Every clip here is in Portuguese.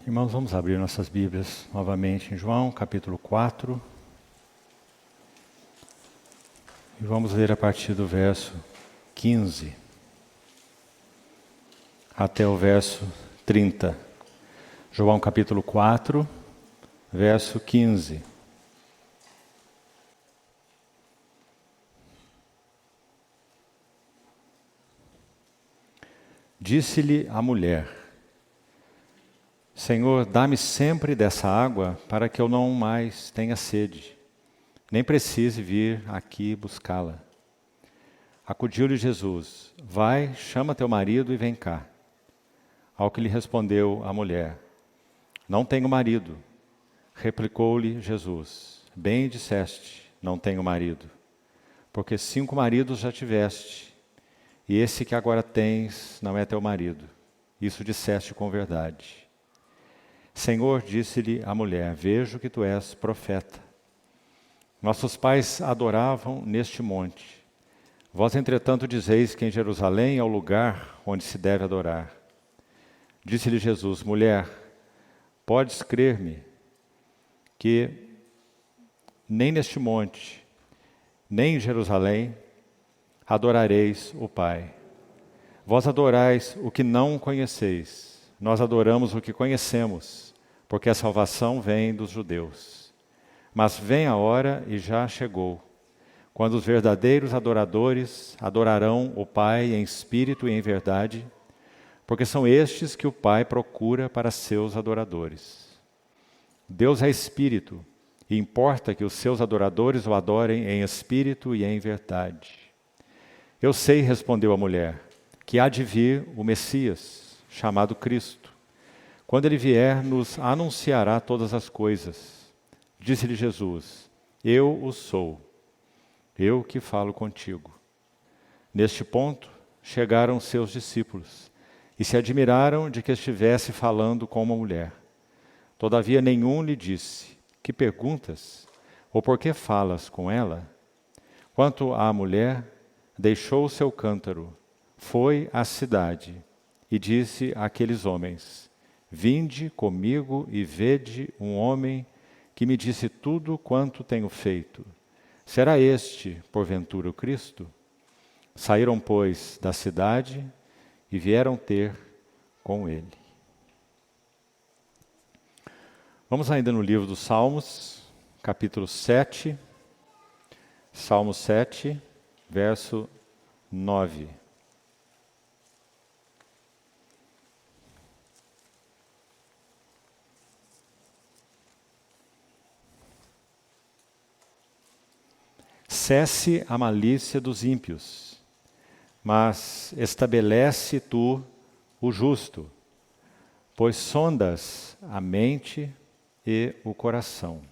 Irmãos, vamos abrir nossas Bíblias novamente em João, capítulo 4. E vamos ler a partir do verso 15 até o verso 30. João, capítulo 4, verso 15. Disse-lhe a mulher: Senhor, dá-me sempre dessa água para que eu não mais tenha sede, nem precise vir aqui buscá-la. Acudiu-lhe Jesus: Vai, chama teu marido e vem cá. Ao que lhe respondeu a mulher: Não tenho marido. Replicou-lhe Jesus: Bem disseste, não tenho marido, porque 5 maridos já tiveste, e esse que agora tens não é teu marido. Isso disseste com verdade. Senhor, disse-lhe a mulher: Vejo que tu és profeta. Nossos pais adoravam neste monte. Vós, entretanto, dizeis que em Jerusalém é o lugar onde se deve adorar. Disse-lhe Jesus: Mulher, podes crer-me que nem neste monte, nem em Jerusalém, adorareis o Pai. Vós adorais o que não conheceis. Nós adoramos o que conhecemos, porque a salvação vem dos judeus. Mas vem a hora, e já chegou, quando os verdadeiros adoradores adorarão o Pai em espírito e em verdade, porque são estes que o Pai procura para seus adoradores. Deus é espírito, e importa que os seus adoradores o adorem em espírito e em verdade. Eu sei, respondeu a mulher, que há de vir o Messias, chamado Cristo. Quando ele vier, nos anunciará todas as coisas. Disse-lhe Jesus: Eu o sou, eu que falo contigo. Neste ponto, chegaram seus discípulos e se admiraram de que estivesse falando com uma mulher. Todavia nenhum lhe disse: Que perguntas? Ou por que falas com ela? Quanto à mulher, deixou o seu cântaro, foi à cidade e disse àqueles homens: Vinde comigo e vede um homem que me disse tudo quanto tenho feito. Será este, porventura, o Cristo? Saíram, pois, da cidade e vieram ter com ele. Vamos ainda no livro dos Salmos, capítulo 7, Salmo 7, verso 9. Cesse a malícia dos ímpios, mas estabelece tu o justo, pois sondas a mente e o coração.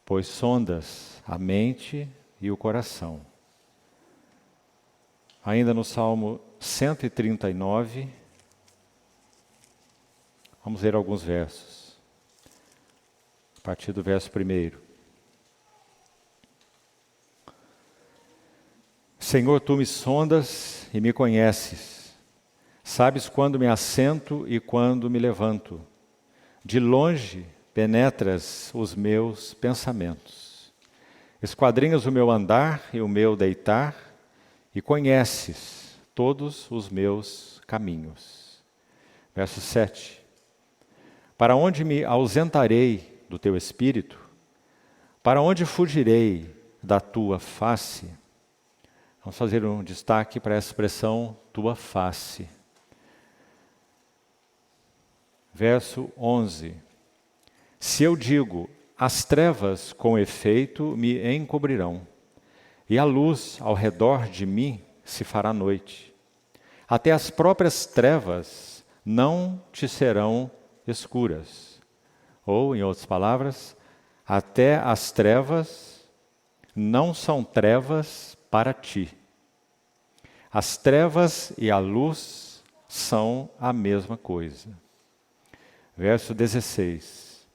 Pois sondas a mente e o coração. Ainda no Salmo 139, vamos ler alguns versos. A partir do verso 1. Senhor, tu me sondas e me conheces. Sabes quando me assento e quando me levanto. De longe penetras os meus pensamentos. Esquadrinhas o meu andar e o meu deitar e conheces todos os meus caminhos. Verso 7. Para onde me ausentarei do teu espírito? Para onde fugirei da tua face? Vamos fazer um destaque para essa expressão, tua face. Verso 11. Se eu digo, as trevas com efeito me encobrirão, e a luz ao redor de mim se fará noite. Até as próprias trevas não te serão escuras. Ou, em outras palavras, até as trevas não são trevas para ti. As trevas e a luz são a mesma coisa. Verso 16.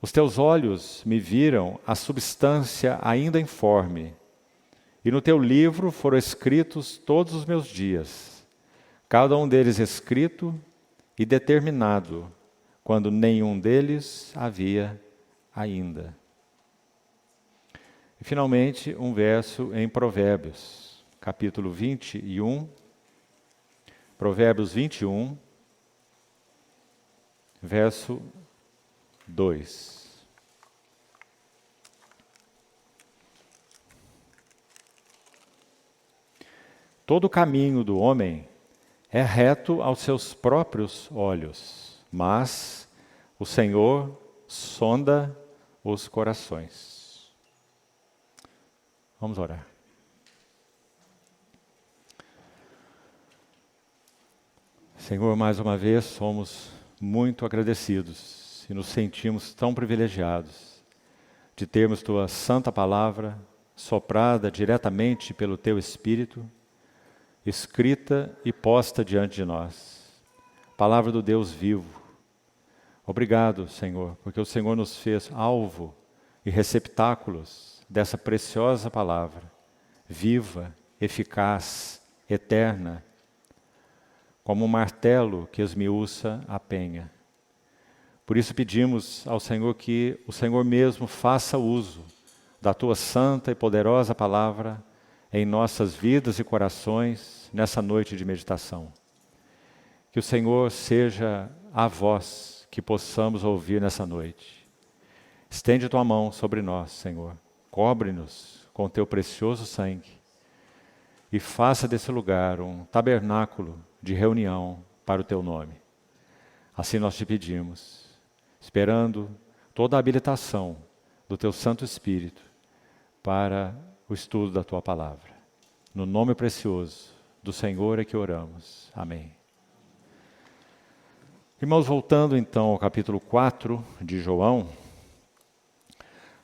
Os teus olhos me viram a substância ainda informe, e no teu livro foram escritos todos os meus dias, cada um deles escrito e determinado, quando nenhum deles havia ainda. E finalmente, um verso em Provérbios, capítulo 21, Provérbios 21, verso 2. Todo o caminho do homem é reto aos seus próprios olhos, mas o Senhor sonda os corações. Vamos orar. Senhor, mais uma vez somos muito agradecidos e nos sentimos tão privilegiados de termos Tua santa palavra soprada diretamente pelo Teu Espírito, escrita e posta diante de nós. Palavra do Deus vivo. Obrigado, Senhor, porque o Senhor nos fez alvo e receptáculos dessa preciosa palavra, viva, eficaz, eterna, como um martelo que esmiuça a penha. Por isso pedimos ao Senhor que o Senhor mesmo faça uso da Tua santa e poderosa palavra em nossas vidas e corações nessa noite de meditação. Que o Senhor seja a voz que possamos ouvir nessa noite. Estende Tua mão sobre nós, Senhor. Cobre-nos com Teu precioso sangue e faça desse lugar um tabernáculo de reunião para o Teu nome. Assim nós te pedimos, esperando toda a habilitação do Teu Santo Espírito para o estudo da Tua palavra. No nome precioso do Senhor é que oramos. Amém. Irmãos, voltando então ao capítulo 4 de João,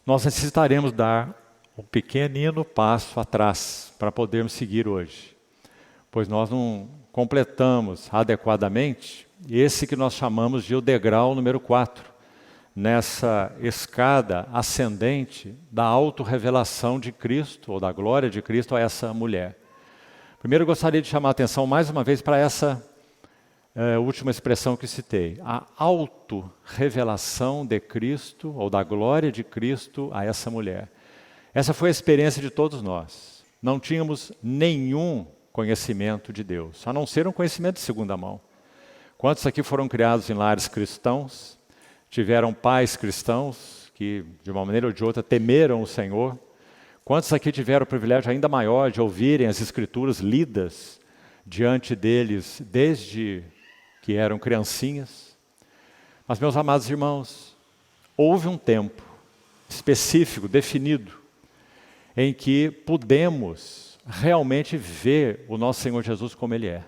nós necessitaremos dar um pequenino passo atrás para podermos seguir hoje, pois nós não completamos adequadamente esse que nós chamamos de o degrau número 4, nessa escada ascendente da autorrevelação de Cristo, ou da glória de Cristo a essa mulher. Primeiro eu gostaria de chamar a atenção mais uma vez para essa última expressão que citei, a autorrevelação de Cristo, ou da glória de Cristo a essa mulher. Essa foi a experiência de todos nós. Não tínhamos nenhum conhecimento de Deus, a não ser um conhecimento de segunda mão. Quantos aqui foram criados em lares cristãos, tiveram pais cristãos que, de uma maneira ou de outra, temeram o Senhor? Quantos aqui tiveram o privilégio ainda maior de ouvirem as Escrituras lidas diante deles desde que eram criancinhas? Mas, meus amados irmãos, houve um tempo específico, definido, em que pudemos realmente ver o nosso Senhor Jesus como Ele é.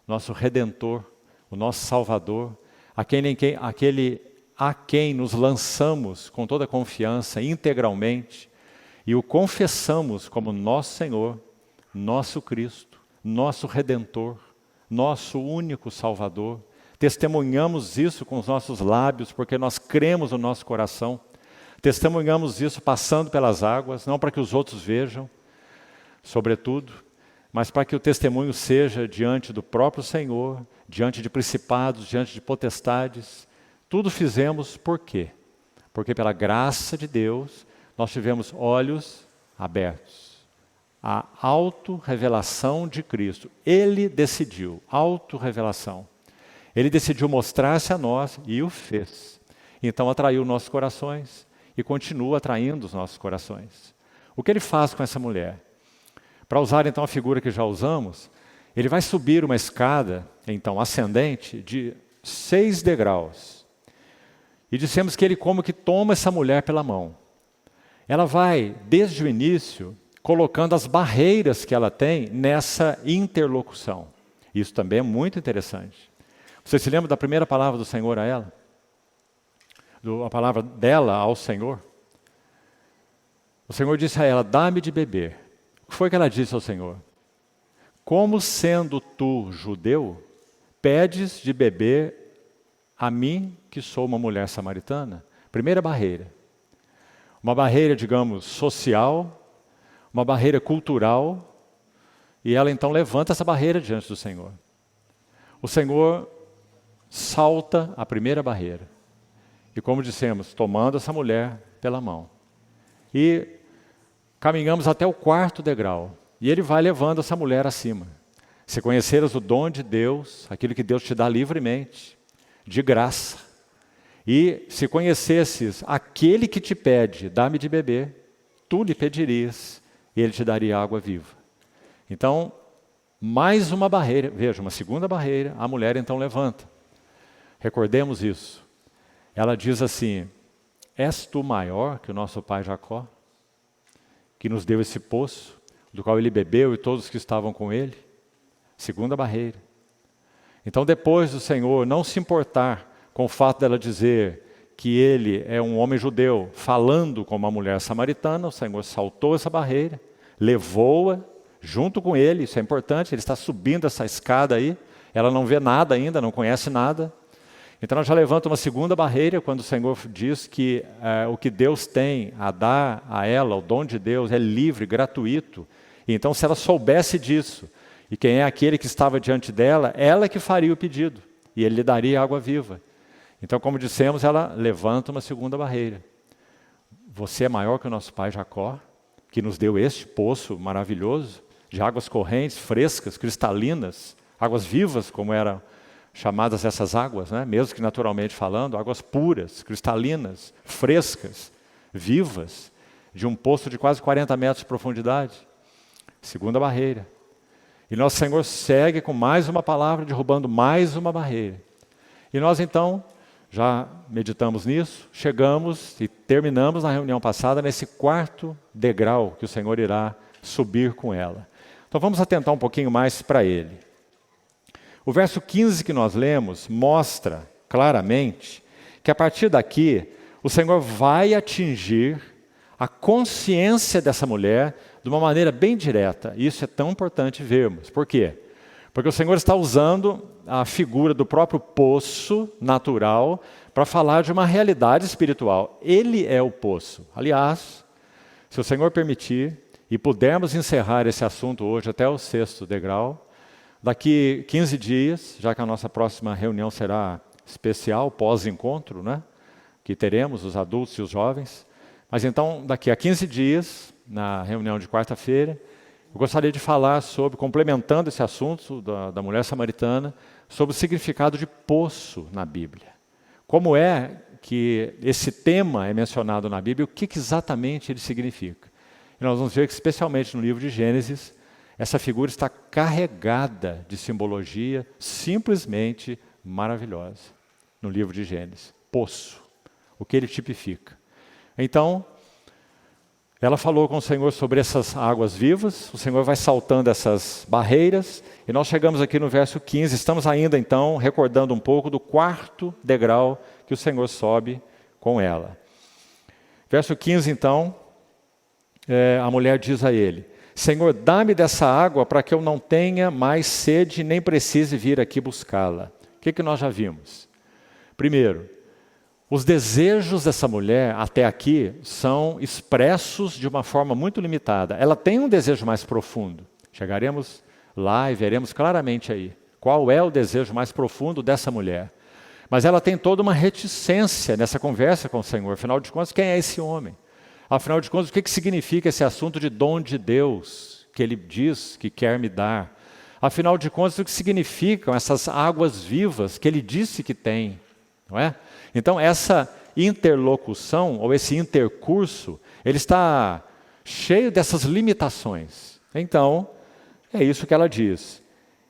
O nosso Redentor, o nosso Salvador, aquele a quem nos lançamos com toda a confiança, integralmente, e o confessamos como nosso Senhor, nosso Cristo, nosso Redentor, nosso único Salvador. Testemunhamos isso com os nossos lábios, porque nós cremos no nosso coração. Testemunhamos isso passando pelas águas, não para que os outros vejam, sobretudo, mas para que o testemunho seja diante do próprio Senhor, diante de principados, diante de potestades. Tudo fizemos por quê? Porque pela graça de Deus, nós tivemos olhos abertos. A autorrevelação de Cristo. Ele decidiu, autorrevelação. Ele decidiu mostrar-se a nós e o fez. Então atraiu nossos corações e continua atraindo os nossos corações. O que ele faz com essa mulher? Para usar então a figura que já usamos, ele vai subir uma escada, então ascendente, de 6 degraus. E dissemos que ele como que toma essa mulher pela mão. Ela vai, desde o início, colocando as barreiras que ela tem nessa interlocução. Isso também é muito interessante. Você se lembra da primeira palavra do Senhor a ela? A palavra dela ao Senhor? O Senhor disse a ela, dá-me de beber. O que foi que ela disse ao Senhor? Como sendo tu judeu, pedes de beber a mim, que sou uma mulher samaritana? Primeira barreira. Uma barreira, digamos, social, uma barreira cultural, e ela então levanta essa barreira diante do Senhor. O Senhor salta a primeira barreira. E como dissemos, tomando essa mulher pela mão. E caminhamos até o 4º degrau. E ele vai levando essa mulher acima. Se conheceras o dom de Deus, aquilo que Deus te dá livremente, de graça, e se conhecesses aquele que te pede, dá-me de beber, tu lhe pedirias, e ele te daria água viva. Então, mais uma barreira, veja, uma segunda barreira, a mulher então levanta. Recordemos isso. Ela diz assim: és tu maior que o nosso pai Jacó, que nos deu esse poço, do qual ele bebeu e todos que estavam com ele? Segunda barreira. Então, depois do Senhor não se importar com o fato dela dizer que ele é um homem judeu, falando como uma mulher samaritana, o Senhor saltou essa barreira, levou-a junto com ele, isso é importante, ele está subindo essa escada aí, ela não vê nada ainda, não conhece nada. Então ela já levanta uma segunda barreira quando o Senhor diz que o que Deus tem a dar a ela, o dom de Deus, é livre, gratuito. E então, se ela soubesse disso, e quem é aquele que estava diante dela, ela que faria o pedido, e ele lhe daria água viva. Então, como dissemos, ela levanta uma segunda barreira. Você é maior que o nosso pai Jacó, que nos deu este poço maravilhoso, de águas correntes, frescas, cristalinas, águas vivas, como eram chamadas essas águas, né? Mesmo que naturalmente falando, águas puras, cristalinas, frescas, vivas, de um poço de quase 40 metros de profundidade. Segunda barreira. E nosso Senhor segue com mais uma palavra, derrubando mais uma barreira. E nós então, já meditamos nisso, chegamos e terminamos na reunião passada nesse 4º degrau que o Senhor irá subir com ela. Então vamos atentar um pouquinho mais para ele. O verso 15 que nós lemos mostra claramente que a partir daqui o Senhor vai atingir a consciência dessa mulher de uma maneira bem direta. Isso é tão importante vermos. Por quê? Porque o Senhor está usando a figura do próprio poço natural para falar de uma realidade espiritual. Ele é o poço. Aliás, se o Senhor permitir e pudermos encerrar esse assunto hoje até o 6º degrau, daqui 15 dias, já que a nossa próxima reunião será especial, pós-encontro, né? Que teremos os adultos e os jovens. Mas então, daqui a 15 dias, na reunião de quarta-feira, eu gostaria de falar sobre, complementando esse assunto da mulher samaritana, sobre o significado de poço na Bíblia. Como é que esse tema é mencionado na Bíblia, o que exatamente ele significa. E nós vamos ver que, especialmente no livro de Gênesis, essa figura está carregada de simbologia simplesmente maravilhosa. No livro de Gênesis, poço, o que ele tipifica. Então, ela falou com o Senhor sobre essas águas vivas, o Senhor vai saltando essas barreiras, e nós chegamos aqui no verso 15, estamos ainda então recordando um pouco do 4º degrau que o Senhor sobe com ela. Verso 15 então, a mulher diz a ele: Senhor, dá-me dessa água para que eu não tenha mais sede nem precise vir aqui buscá-la. O que nós já vimos? Primeiro, os desejos dessa mulher até aqui são expressos de uma forma muito limitada. Ela tem um desejo mais profundo. Chegaremos lá e veremos claramente aí qual é o desejo mais profundo dessa mulher. Mas ela tem toda uma reticência nessa conversa com o Senhor. Afinal de contas, quem é esse homem? Afinal de contas, o que significa esse assunto de dom de Deus que ele diz que quer me dar? Afinal de contas, o que significam essas águas vivas que ele disse que tem? Não é? Então, essa interlocução, ou esse intercurso, ele está cheio dessas limitações. Então, é isso que ela diz.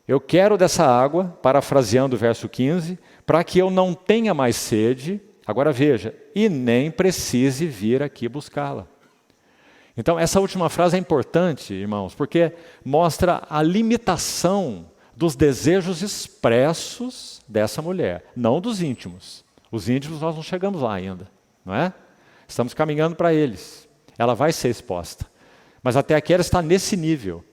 Eu quero dessa água, parafraseando o verso 15, para que eu não tenha mais sede, agora veja, e nem precise vir aqui buscá-la. Então, essa última frase é importante, irmãos, porque mostra a limitação dos desejos expressos dessa mulher, não dos íntimos. Os íntimos nós não chegamos lá ainda, não é? Estamos caminhando para eles. Ela vai ser exposta. Mas até aqui ela está nesse nível.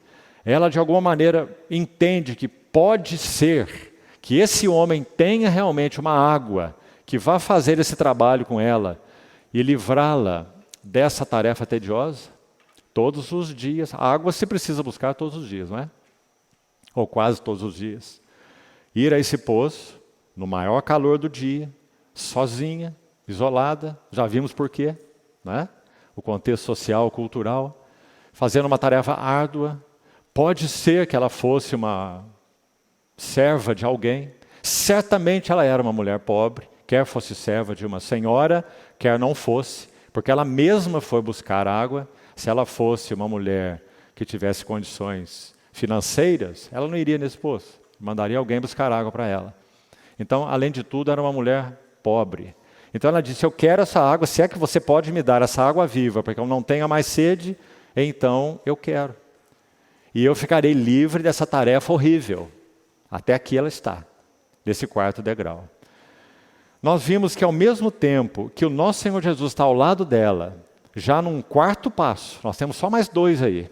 Ela, de alguma maneira, entende que pode ser que esse homem tenha realmente uma água que vá fazer esse trabalho com ela e livrá-la dessa tarefa tediosa todos os dias. A água se precisa buscar todos os dias, não é? Ou quase todos os dias. Ir a esse poço, no maior calor do dia, sozinha, isolada, já vimos por quê, né? O contexto social, cultural, fazendo uma tarefa árdua. Pode ser que ela fosse uma serva de alguém, certamente ela era uma mulher pobre, quer fosse serva de uma senhora, quer não fosse, porque ela mesma foi buscar água. Se ela fosse uma mulher que tivesse condições financeiras, ela não iria nesse poço, mandaria alguém buscar água para ela. Então, além de tudo, era uma mulher pobre. Então ela disse, eu quero essa água, se é que você pode me dar essa água viva, porque eu não tenho mais sede, então eu quero. E eu ficarei livre dessa tarefa horrível. Até aqui ela está, nesse quarto degrau. Nós vimos que ao mesmo tempo que o nosso Senhor Jesus está ao lado dela, já num quarto passo, nós temos só mais 2 aí,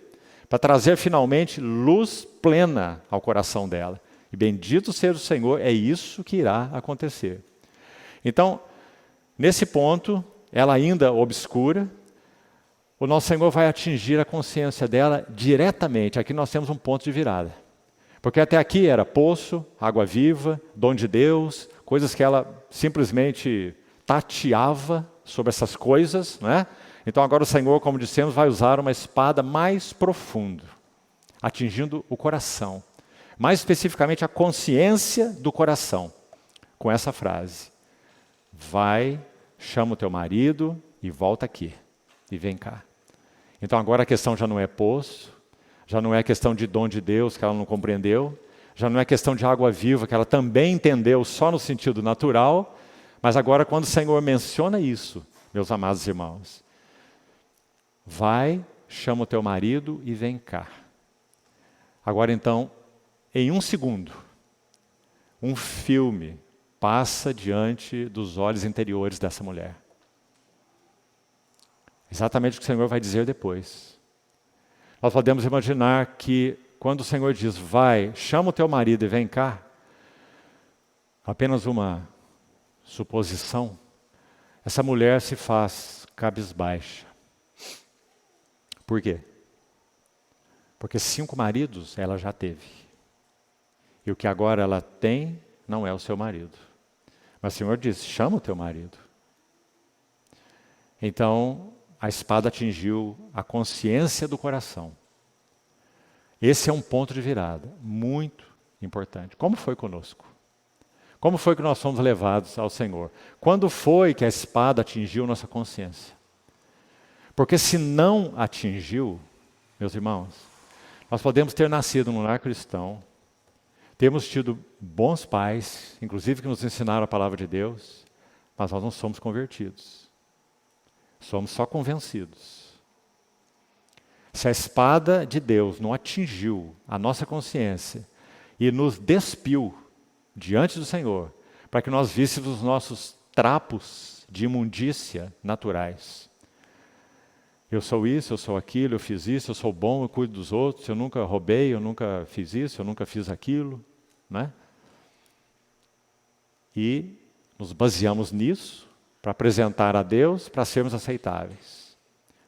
para trazer finalmente luz plena ao coração dela. E bendito seja o Senhor, é isso que irá acontecer. Então, nesse ponto, ela ainda obscura, o nosso Senhor vai atingir a consciência dela diretamente. Aqui nós temos um ponto de virada. Porque até aqui era poço, água viva, dom de Deus, coisas que ela simplesmente tateava sobre essas coisas, né? Então agora o Senhor, como dissemos, vai usar uma espada mais profunda, atingindo o coração. Mais especificamente a consciência do coração, com essa frase. Vai, chama o teu marido e volta aqui, e vem cá. Então agora a questão já não é poço, já não é questão de dom de Deus que ela não compreendeu, já não é questão de água viva que ela também entendeu só no sentido natural, mas agora quando o Senhor menciona isso, meus amados irmãos, vai, chama o teu marido e vem cá. Agora então, em um segundo, um filme passa diante dos olhos interiores dessa mulher. Exatamente o que o Senhor vai dizer depois. Nós podemos imaginar que quando o Senhor diz, vai, chama o teu marido e vem cá, apenas uma suposição, essa mulher se faz cabisbaixa. Por quê? Porque 5 maridos ela já teve. E o que agora ela tem não é o seu marido. Mas o Senhor diz, chama o teu marido. Então, a espada atingiu a consciência do coração. Esse é um ponto de virada muito importante. Como foi conosco? Como foi que nós fomos levados ao Senhor? Quando foi que a espada atingiu nossa consciência? Porque se não atingiu, meus irmãos, nós podemos ter nascido num lar cristão, temos tido bons pais, inclusive que nos ensinaram a palavra de Deus, mas nós não somos convertidos. Somos só convencidos. Se a espada de Deus não atingiu a nossa consciência e nos despiu diante do Senhor, para que nós víssemos os nossos trapos de imundícia naturais. Eu sou isso, eu sou aquilo, eu fiz isso, eu sou bom, eu cuido dos outros, eu nunca roubei, eu nunca fiz isso, eu nunca fiz aquilo, né? E nos baseamos nisso para apresentar a Deus, para sermos aceitáveis,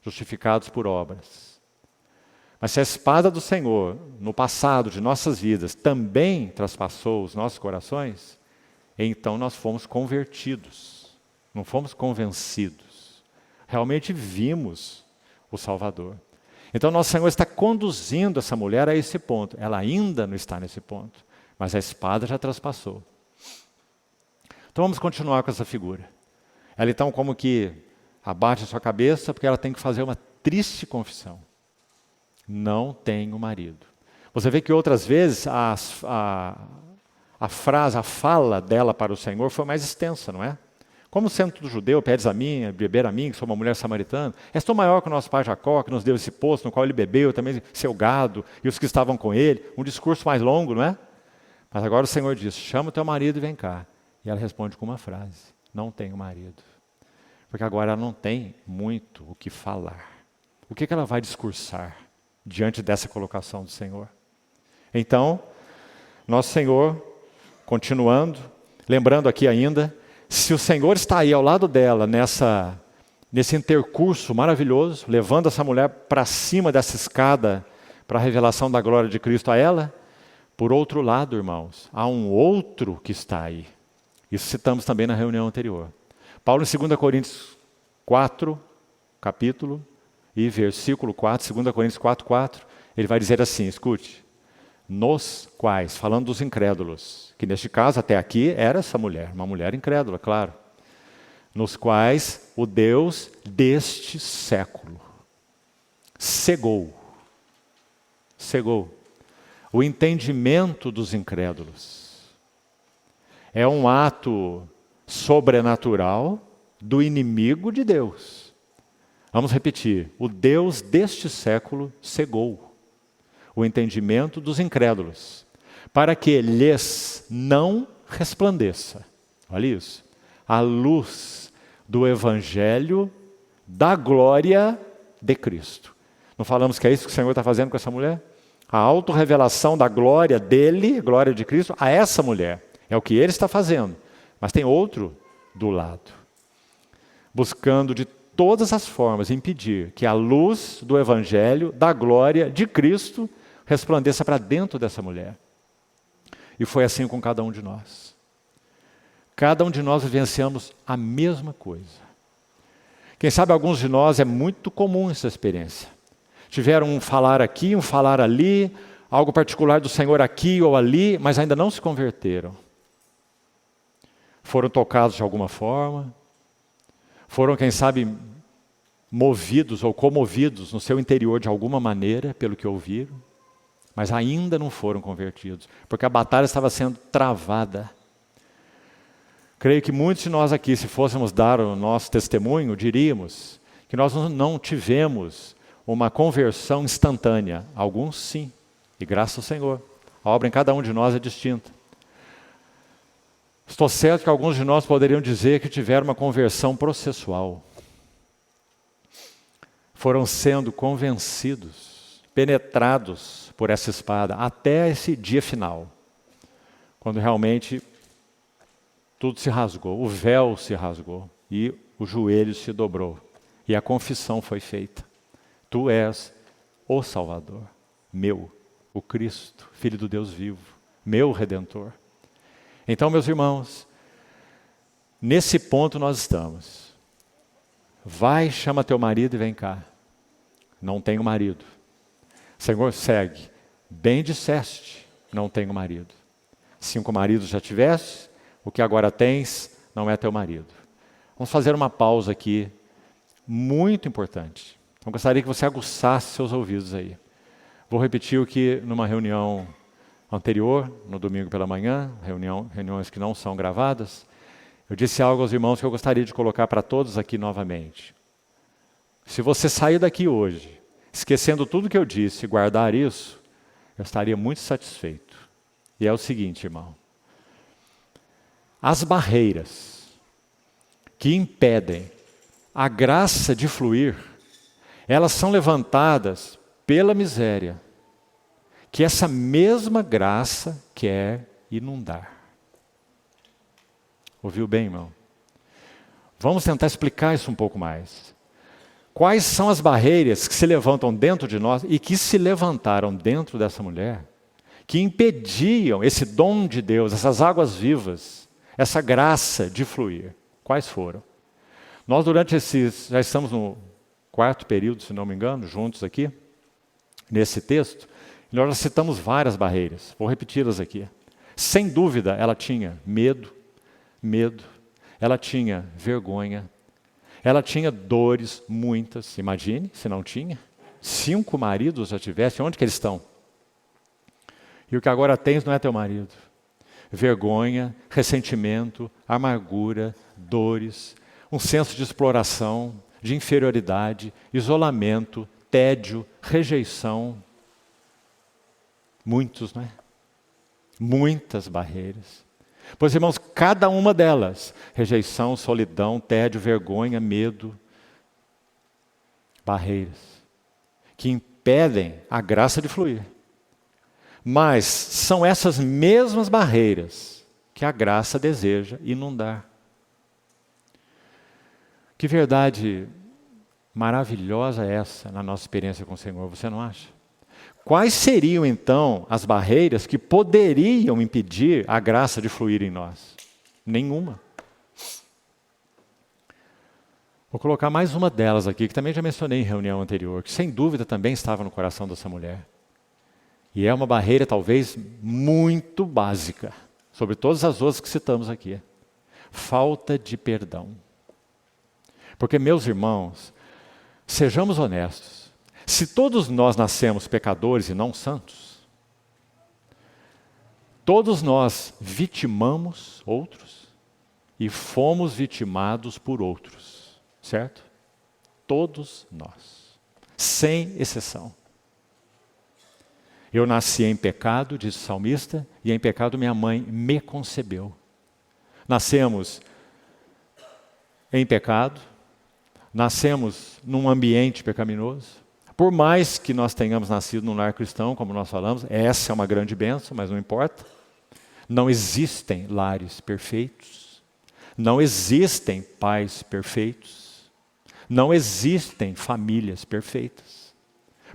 justificados por obras. Mas se a espada do Senhor, no passado de nossas vidas, também traspassou os nossos corações, então nós fomos convertidos, não fomos convencidos. Realmente vimos o Salvador. Então nosso Senhor está conduzindo essa mulher a esse ponto. Ela ainda não está nesse ponto, mas a espada já traspassou. Então vamos continuar com essa figura. Ela então como que abate a sua cabeça porque ela tem que fazer uma triste confissão. Não tenho marido. Você vê que outras vezes a frase, a fala dela para o Senhor foi mais extensa, não é? Como sendo tudo judeu, pedes a mim, beber a mim, que sou uma mulher samaritana, és tão maior que o nosso pai Jacó, que nos deu esse poço no qual ele bebeu, também seu gado e os que estavam com ele. Um discurso mais longo, não é? Mas agora o Senhor diz, chama o teu marido e vem cá. E ela responde com uma frase, não tenho marido. Porque agora ela não tem muito o que falar. O que ela vai discursar diante dessa colocação do Senhor? Então, nosso Senhor, continuando, lembrando aqui ainda, se o Senhor está aí ao lado dela, nesse intercurso maravilhoso, levando essa mulher para cima dessa escada, para a revelação da glória de Cristo a ela, por outro lado, irmãos, há um outro que está aí. Isso citamos também na reunião anterior. Paulo em 2 Coríntios 4, capítulo e versículo 4, 2 Coríntios 4, 4, ele vai dizer assim, escute, nos quais, falando dos incrédulos, que neste caso até aqui era essa mulher, uma mulher incrédula, claro, nos quais o Deus deste século cegou o entendimento dos incrédulos. É um ato sobrenatural do inimigo de Deus. Vamos repetir. O Deus deste século cegou o entendimento dos incrédulos, para que lhes não resplandeça. Olha isso. A luz do Evangelho da glória de Cristo. Não falamos que é isso que o Senhor está fazendo com essa mulher? A autorrevelação da glória dele, glória de Cristo, a essa mulher. É o que ele está fazendo. Mas tem outro do lado. Buscando de todas as formas impedir que a luz do Evangelho, da glória de Cristo, resplandeça para dentro dessa mulher. E foi assim com cada um de nós. Cada um de nós vivenciamos a mesma coisa. Quem sabe alguns de nós é muito comum essa experiência. Tiveram um falar aqui, um falar ali, algo particular do Senhor aqui ou ali, mas ainda não se converteram. Foram tocados de alguma forma, foram, quem sabe, movidos ou comovidos no seu interior de alguma maneira pelo que ouviram, mas ainda não foram convertidos, porque a batalha estava sendo travada. Creio que muitos de nós aqui, se fôssemos dar o nosso testemunho, diríamos que nós não tivemos uma conversão instantânea. Alguns sim, e graças ao Senhor. A obra em cada um de nós é distinta. Estou certo que alguns de nós poderiam dizer que tiveram uma conversão processual. Foram sendo convencidos, penetrados por essa espada, até esse dia final, quando realmente tudo se rasgou, o véu se rasgou e o joelho se dobrou e a confissão foi feita. Tu és o Salvador, meu, o Cristo, Filho do Deus vivo, meu Redentor. Então, meus irmãos, nesse ponto nós estamos. Vai, chama teu marido e vem cá. Não tenho marido. Senhor, segue. Bem disseste, não tenho marido. 5 maridos já tiveste, o que agora tens não é teu marido. Vamos fazer uma pausa aqui, muito importante. Eu gostaria que você aguçasse seus ouvidos aí. Vou repetir o que numa reunião anterior, no domingo pela manhã, reuniões que não são gravadas, eu disse algo aos irmãos que eu gostaria de colocar para todos aqui novamente. Se você sair daqui hoje, esquecendo tudo que eu disse e guardar isso, eu estaria muito satisfeito. E é o seguinte, irmão. As barreiras que impedem a graça de fluir, elas são levantadas pela miséria, que essa mesma graça quer inundar. Ouviu bem, irmão? Vamos tentar explicar isso um pouco mais. Quais são as barreiras que se levantam dentro de nós e que se levantaram dentro dessa mulher, que impediam esse dom de Deus, essas águas vivas, essa graça de fluir? Quais foram? Nós já estamos no 4º período, se não me engano, juntos aqui, nesse texto, e nós citamos várias barreiras, vou repeti-las aqui. Sem dúvida, ela tinha medo, ela tinha vergonha, ela tinha dores muitas, imagine, se não tinha. 5 maridos já tivesse, onde que eles estão? E o que agora tens não é teu marido. Vergonha, ressentimento, amargura, dores, um senso de exploração, de inferioridade, isolamento, tédio, rejeição. Muitos, não é? Muitas barreiras. Pois, irmãos, cada uma delas, rejeição, solidão, tédio, vergonha, medo, barreiras, que impedem a graça de fluir. Mas são essas mesmas barreiras que a graça deseja inundar. Que verdade maravilhosa é essa na nossa experiência com o Senhor, você não acha? Quais seriam, então, as barreiras que poderiam impedir a graça de fluir em nós? Nenhuma. Vou colocar mais uma delas aqui, que também já mencionei em reunião anterior, que sem dúvida também estava no coração dessa mulher. E é uma barreira talvez muito básica, sobre todas as outras que citamos aqui. Falta de perdão. Porque, meus irmãos, sejamos honestos. Se todos nós nascemos pecadores e não santos, todos nós vitimamos outros e fomos vitimados por outros. Certo? Todos nós, sem exceção. Eu nasci em pecado, diz o salmista, e em pecado minha mãe me concebeu. Nascemos em pecado, nascemos num ambiente pecaminoso. Por mais que nós tenhamos nascido num lar cristão, como nós falamos, essa é uma grande bênção, mas não importa. Não existem lares perfeitos, não existem pais perfeitos. Não existem famílias perfeitas,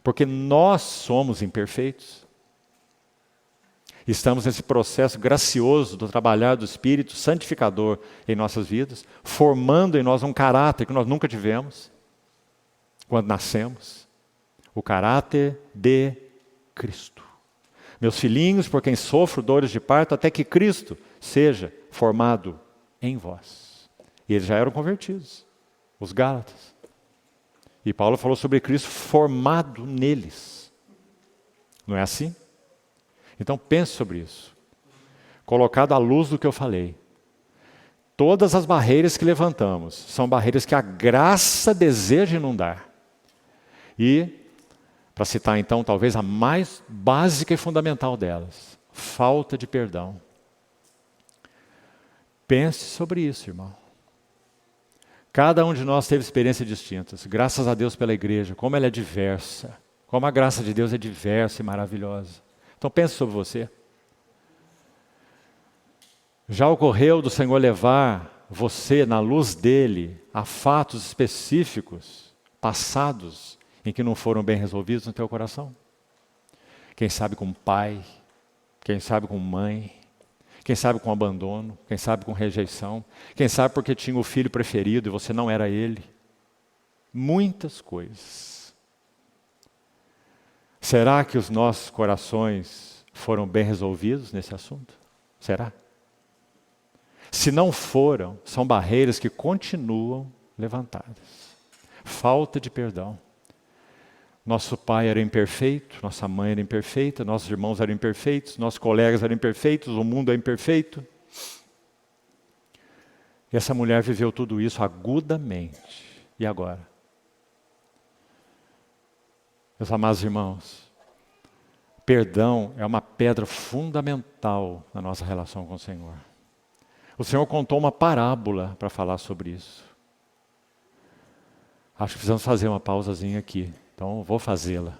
porque nós somos imperfeitos. Estamos nesse processo gracioso do trabalhar do Espírito santificador em nossas vidas, formando em nós um caráter que nós nunca tivemos quando nascemos, o caráter de Cristo. Meus filhinhos, por quem sofro dores de parto, até que Cristo seja formado em vós. E eles já eram convertidos. Os Gálatas. E Paulo falou sobre Cristo formado neles. Não é assim? Então pense sobre isso. Colocado à luz do que eu falei. Todas as barreiras que levantamos são barreiras que a graça deseja inundar. E, para citar então talvez a mais básica e fundamental delas, falta de perdão. Pense sobre isso, irmão. Cada um de nós teve experiências distintas. Graças a Deus pela igreja, como ela é diversa. Como a graça de Deus é diversa e maravilhosa. Então pense sobre você. Já ocorreu do Senhor levar você, na luz dele, a fatos específicos, passados, em que não foram bem resolvidos no teu coração? Quem sabe com pai, quem sabe com mãe, quem sabe com abandono, quem sabe com rejeição, quem sabe porque tinha o filho preferido e você não era ele. Muitas coisas. Será que os nossos corações foram bem resolvidos nesse assunto? Será? Se não foram, são barreiras que continuam levantadas. Falta de perdão. Nosso pai era imperfeito, nossa mãe era imperfeita, nossos irmãos eram imperfeitos, nossos colegas eram imperfeitos, o mundo é imperfeito. E essa mulher viveu tudo isso agudamente. E agora? Meus amados irmãos, perdão é uma pedra fundamental na nossa relação com o Senhor. O Senhor contou uma parábola para falar sobre isso. Acho que precisamos fazer uma pausazinha aqui. Então, vou fazê-la.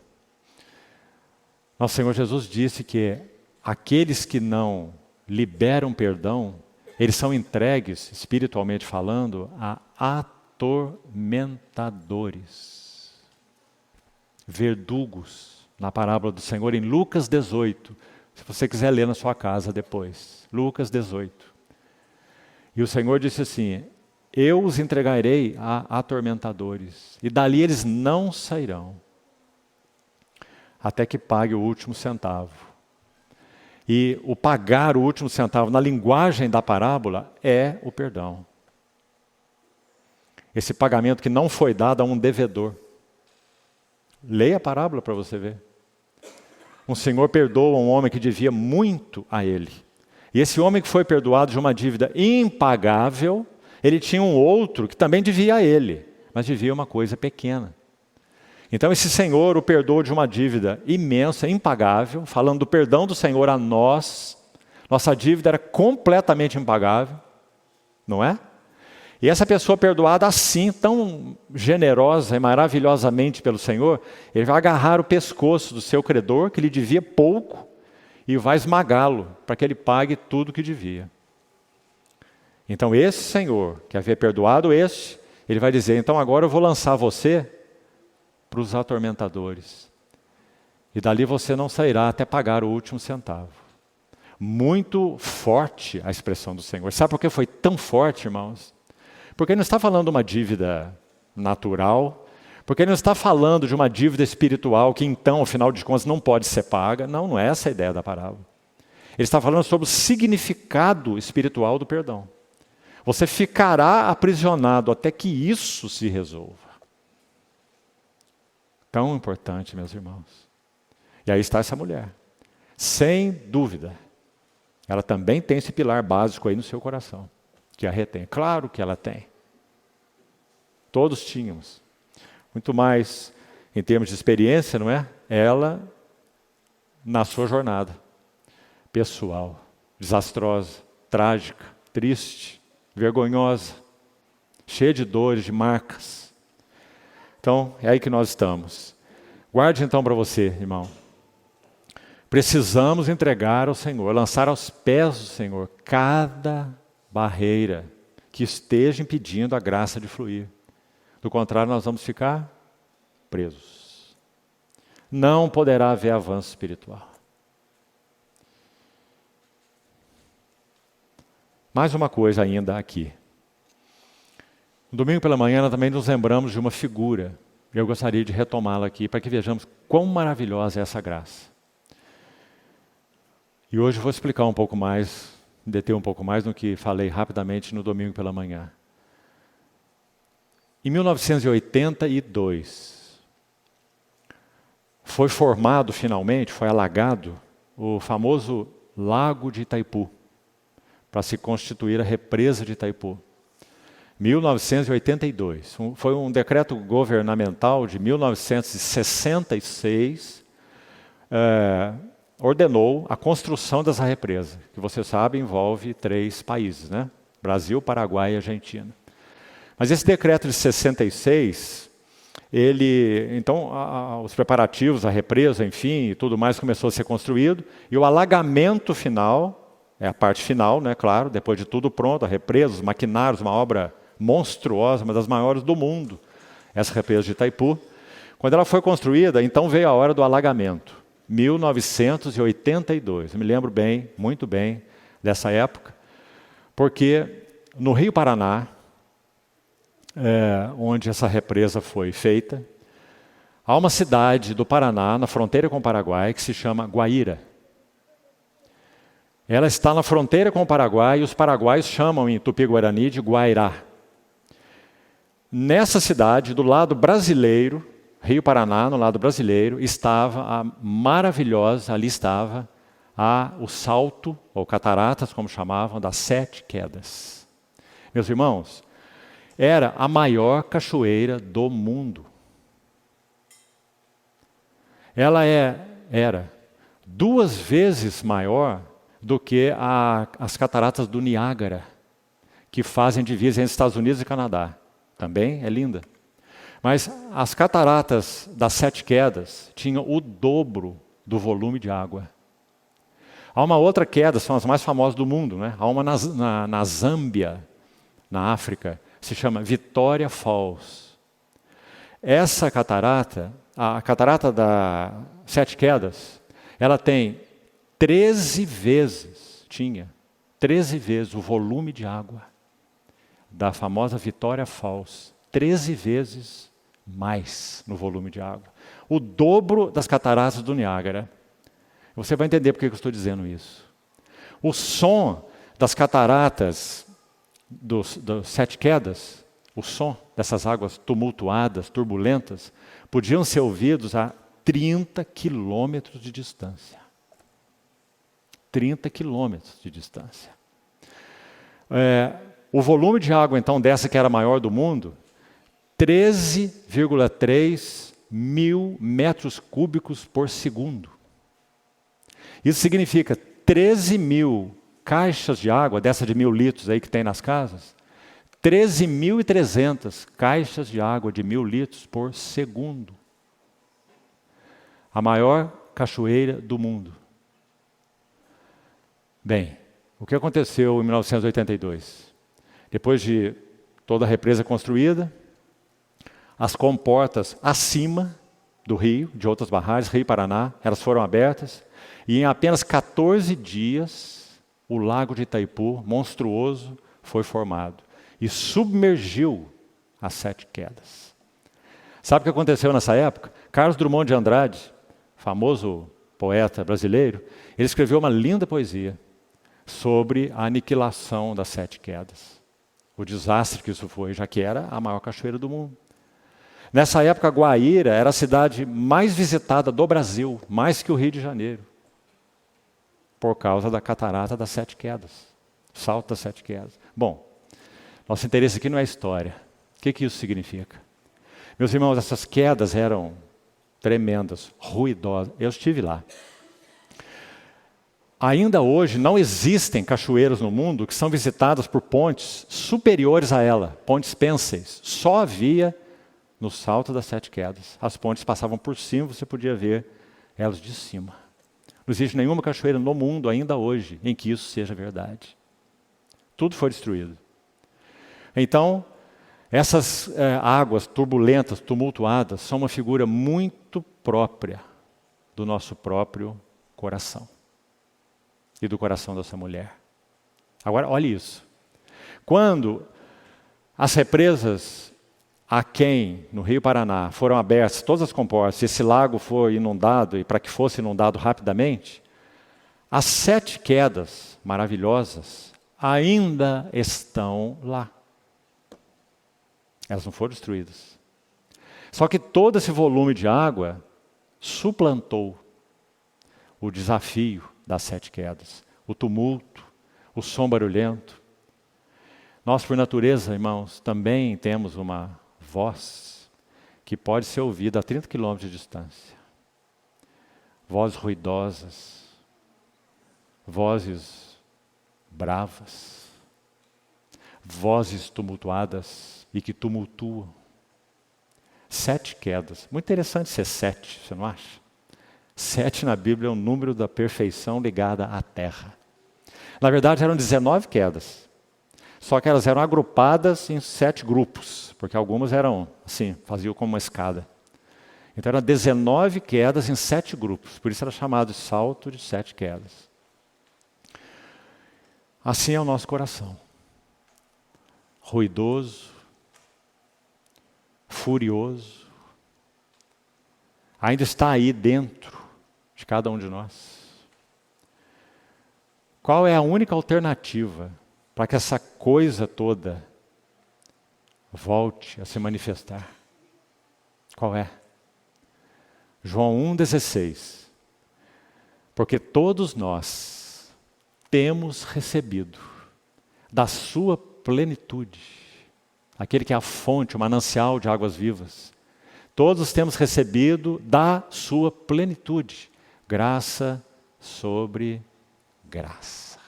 Nosso Senhor Jesus disse que aqueles que não liberam perdão, eles são entregues, espiritualmente falando, a atormentadores, verdugos, na parábola do Senhor, em Lucas 18. Se você quiser ler na sua casa depois. Lucas 18. E o Senhor disse assim: eu os entregarei a atormentadores, e dali eles não sairão, até que pague o último centavo. E o pagar o último centavo, na linguagem da parábola, é o perdão. Esse pagamento que não foi dado a um devedor. Leia a parábola para você ver. Um senhor perdoa um homem que devia muito a ele. E esse homem que foi perdoado de uma dívida impagável, ele tinha um outro que também devia a ele, mas devia uma coisa pequena. Então esse Senhor o perdoou de uma dívida imensa, impagável, falando do perdão do Senhor a nós. Nossa dívida era completamente impagável, não é? E essa pessoa perdoada assim, tão generosa e maravilhosamente pelo Senhor, ele vai agarrar o pescoço do seu credor, que lhe devia pouco, e vai esmagá-lo, para que ele pague tudo o que devia. Então esse Senhor, que havia perdoado este, ele vai dizer: então agora eu vou lançar você para os atormentadores. E dali você não sairá até pagar o último centavo. Muito forte a expressão do Senhor. Sabe por que foi tão forte, irmãos? Porque ele não está falando de uma dívida natural, porque ele não está falando de uma dívida espiritual que então, afinal de contas, não pode ser paga. Não, não é essa a ideia da parábola. Ele está falando sobre o significado espiritual do perdão. Você ficará aprisionado até que isso se resolva. Tão importante, meus irmãos. E aí está essa mulher. Sem dúvida. Ela também tem esse pilar básico aí no seu coração, que a retém. Claro que ela tem. Todos tínhamos. Muito mais em termos de experiência, não é? Ela, na sua jornada pessoal, desastrosa, trágica, triste, vergonhosa, cheia de dores, de marcas. Então, é aí que nós estamos. Guarde então para você, irmão. Precisamos entregar ao Senhor, lançar aos pés do Senhor cada barreira que esteja impedindo a graça de fluir. Do contrário, nós vamos ficar presos. Não poderá haver avanço espiritual. Mais uma coisa ainda aqui. No domingo pela manhã, nós também nos lembramos de uma figura. Eu gostaria de retomá-la aqui para que vejamos quão maravilhosa é essa graça. E hoje eu vou explicar um pouco mais, deter um pouco mais no que falei rapidamente no domingo pela manhã. Em 1982, foi formado finalmente, foi alagado, o famoso Lago de Itaipu, para se constituir a represa de Itaipu. 1982. Foi um decreto governamental de 1966, ordenou a construção dessa represa, que você sabe envolve 3 países, né? Brasil, Paraguai e Argentina. Mas esse decreto de 66, então os preparativos, a represa, enfim, e tudo mais começou a ser construído, e o alagamento final, é a parte final, né, claro, depois de tudo pronto, a represa, os maquinários, uma obra monstruosa, uma das maiores do mundo, essa represa de Itaipu. Quando ela foi construída, então veio a hora do alagamento. 1982, eu me lembro bem, muito bem, dessa época, porque no Rio Paraná, onde essa represa foi feita, há uma cidade do Paraná, na fronteira com o Paraguai, que se chama Guaíra. Ela está na fronteira com o Paraguai e os paraguaios chamam em Tupi-Guarani de Guairá. Nessa cidade, do lado brasileiro, Rio Paraná, no lado brasileiro, estava a maravilhosa, ali estava o salto, ou cataratas, como chamavam, das 7 quedas. Meus irmãos, era a maior cachoeira do mundo. Ela era 2 vezes maior do que as cataratas do Niágara, que fazem divisa entre Estados Unidos e Canadá. Também é linda. Mas as cataratas das 7 quedas tinham o dobro do volume de água. Há uma outra queda, são as mais famosas do mundo, né? Há uma na Zâmbia, na África, se chama Victoria Falls. Essa catarata, a catarata das 7 quedas, ela tem 13 vezes o volume de água da famosa Victoria Falls. 13 vezes mais no volume de água. O dobro das cataratas do Niágara. Você vai entender por que eu estou dizendo isso. O som das cataratas das 7 quedas, o som dessas águas tumultuadas, turbulentas, podiam ser ouvidos a 30 quilômetros de distância. 30 quilômetros de distância. O volume de água, então, dessa que era a maior do mundo, 13,3 mil metros cúbicos por segundo. Isso significa 13 mil caixas de água, dessa de 1.000 litros aí que tem nas casas, 13.300 caixas de água de 1.000 litros por segundo. A maior cachoeira do mundo. Bem, o que aconteceu em 1982? Depois de toda a represa construída, as comportas acima do rio, de outras barragens, Rio Paraná, elas foram abertas, E em apenas 14 dias, o lago de Itaipu, monstruoso, foi formado e submergiu as 7 quedas. Sabe o que aconteceu nessa época? Carlos Drummond de Andrade, famoso poeta brasileiro, ele escreveu uma linda poesia sobre a aniquilação das 7 quedas. O desastre que isso foi, já que era a maior cachoeira do mundo. Nessa época, Guaíra era a cidade mais visitada do Brasil, mais que o Rio de Janeiro, por causa da catarata das 7 quedas, salto das 7 quedas. Bom, nosso interesse aqui não é a história. O que isso significa? Meus irmãos, essas quedas eram tremendas, ruidosas. Eu estive lá. Ainda hoje não existem cachoeiras no mundo que são visitadas por pontes superiores a ela, pontes pênseis. Só havia no salto das 7 quedas. As pontes passavam por cima, você podia ver elas de cima. Não existe nenhuma cachoeira no mundo ainda hoje em que isso seja verdade. Tudo foi destruído. Então, essas águas turbulentas, tumultuadas, são uma figura muito própria do nosso próprio coração e do coração dessa mulher. Agora, olhe isso. Quando as represas Aquém, no Rio Paraná, foram abertas, todas as comportas, esse lago foi inundado, e para que fosse inundado rapidamente, as 7 quedas maravilhosas ainda estão lá. Elas não foram destruídas. Só que todo esse volume de água suplantou o desafio das 7 quedas, o tumulto, o som barulhento. Nós, por natureza, irmãos, também temos uma voz que pode ser ouvida a 30 quilômetros de distância. Vozes ruidosas, vozes bravas, vozes tumultuadas e que tumultuam. 7 quedas. Muito interessante ser 7, você não acha? 7 na Bíblia é um número da perfeição ligada à terra. Na verdade, eram 19 quedas. Só que elas eram agrupadas em 7 grupos, porque algumas eram assim, faziam como uma escada. Então eram 19 quedas em 7 grupos, por isso era chamado de salto de 7 quedas. Assim é o nosso coração. Ruidoso, furioso, ainda está aí dentro de cada um de nós. Qual é a única alternativa para que essa coisa toda volte a se manifestar? Qual é? João 1,16. Porque todos nós temos recebido da sua plenitude, aquele que é a fonte, o manancial de águas vivas. Todos temos recebido da sua plenitude, graça sobre graça.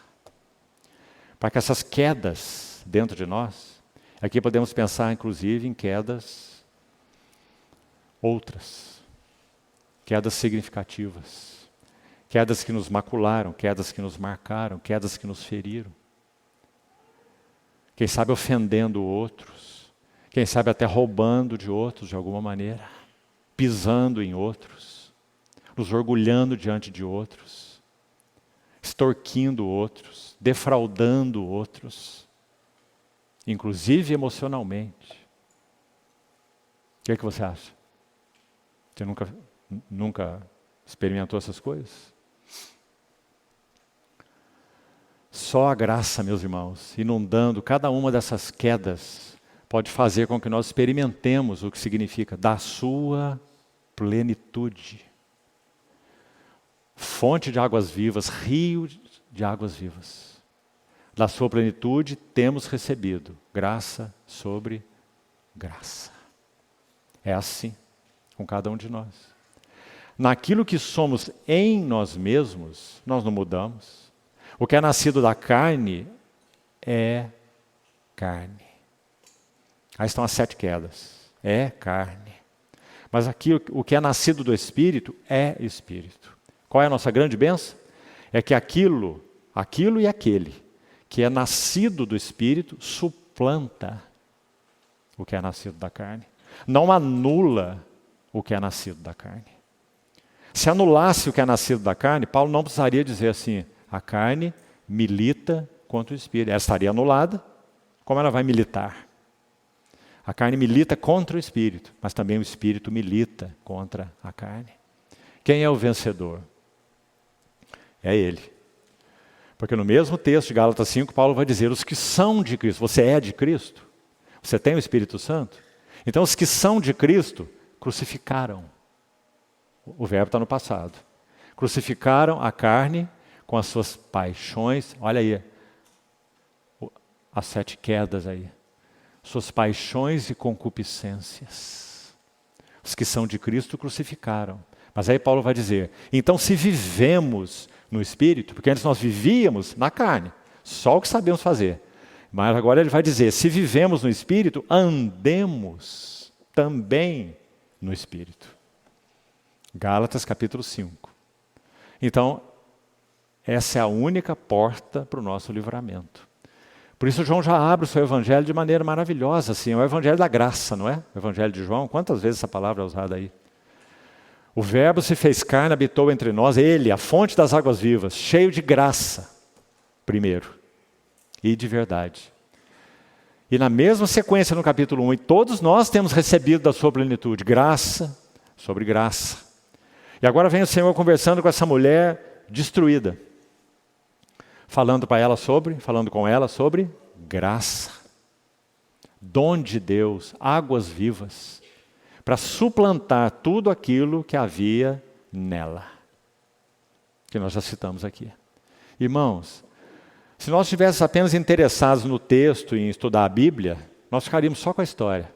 Para que essas quedas dentro de nós, aqui podemos pensar inclusive em quedas outras, quedas significativas, quedas que nos macularam, quedas que nos marcaram, quedas que nos feriram. Quem sabe ofendendo outros, quem sabe até roubando de outros de alguma maneira, pisando em outros, nos orgulhando diante de outros, extorquindo outros, defraudando outros, inclusive emocionalmente. O que é que você acha? Você nunca experimentou essas coisas? Só a graça, meus irmãos, inundando cada uma dessas quedas, pode fazer com que nós experimentemos o que significa da sua plenitude. Fonte de águas vivas, rio de águas vivas. Da sua plenitude temos recebido graça sobre graça. É assim com cada um de nós. Naquilo que somos em nós mesmos, nós não mudamos. O que é nascido da carne é carne. Aí estão as 7 quedas. É carne. Mas aqui o que é nascido do Espírito é Espírito. Qual é a nossa grande bênção? É que aquilo e aquele que é nascido do Espírito suplanta o que é nascido da carne. Não anula o que é nascido da carne. Se anulasse o que é nascido da carne, Paulo não precisaria dizer assim, a carne milita contra o espírito. Ela estaria anulada, como ela vai militar? A carne milita contra o espírito, mas também o espírito milita contra a carne. Quem é o vencedor? É ele. Porque no mesmo texto de Gálatas 5, Paulo vai dizer, os que são de Cristo, você é de Cristo? Você tem o Espírito Santo? Então os que são de Cristo, crucificaram. O verbo está no passado. Crucificaram a carne com as suas paixões. Olha aí, as 7 quedas aí. Suas paixões e concupiscências. Os que são de Cristo crucificaram. Mas aí Paulo vai dizer, então se vivemos no Espírito, porque antes nós vivíamos na carne, só o que sabemos fazer. Mas agora ele vai dizer, se vivemos no Espírito, andemos também no Espírito. Gálatas capítulo 5. Então, essa é a única porta para o nosso livramento. Por isso João já abre o seu evangelho de maneira maravilhosa, assim, é o evangelho da graça, não é? O evangelho de João, quantas vezes essa palavra é usada aí? O verbo se fez carne, habitou entre nós, ele, a fonte das águas vivas, cheio de graça, primeiro, e de verdade. E na mesma sequência no capítulo 1, e todos nós temos recebido da sua plenitude, graça sobre graça. E agora vem o Senhor conversando com essa mulher destruída, falando com ela sobre graça, dom de Deus, águas vivas, para suplantar tudo aquilo que havia nela, que nós já citamos aqui. Irmãos, se nós estivéssemos apenas interessados no texto e em estudar a Bíblia, nós ficaríamos só com a história.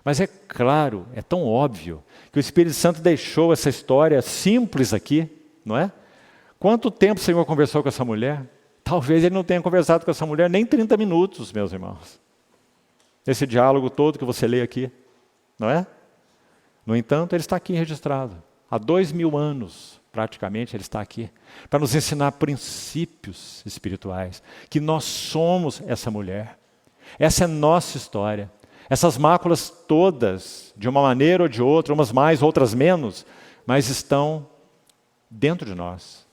Mas é claro, é tão óbvio, que o Espírito Santo deixou essa história simples aqui, não é? Quanto tempo o Senhor conversou com essa mulher? Talvez ele não tenha conversado com essa mulher nem 30 minutos, meus irmãos. Esse diálogo todo que você lê aqui, não é? No entanto, ele está aqui registrado. Há 2000 anos, praticamente, ele está aqui. Para nos ensinar princípios espirituais. Que nós somos essa mulher. Essa é nossa história. Essas máculas todas, de uma maneira ou de outra, umas mais, outras menos, mas estão dentro de nós.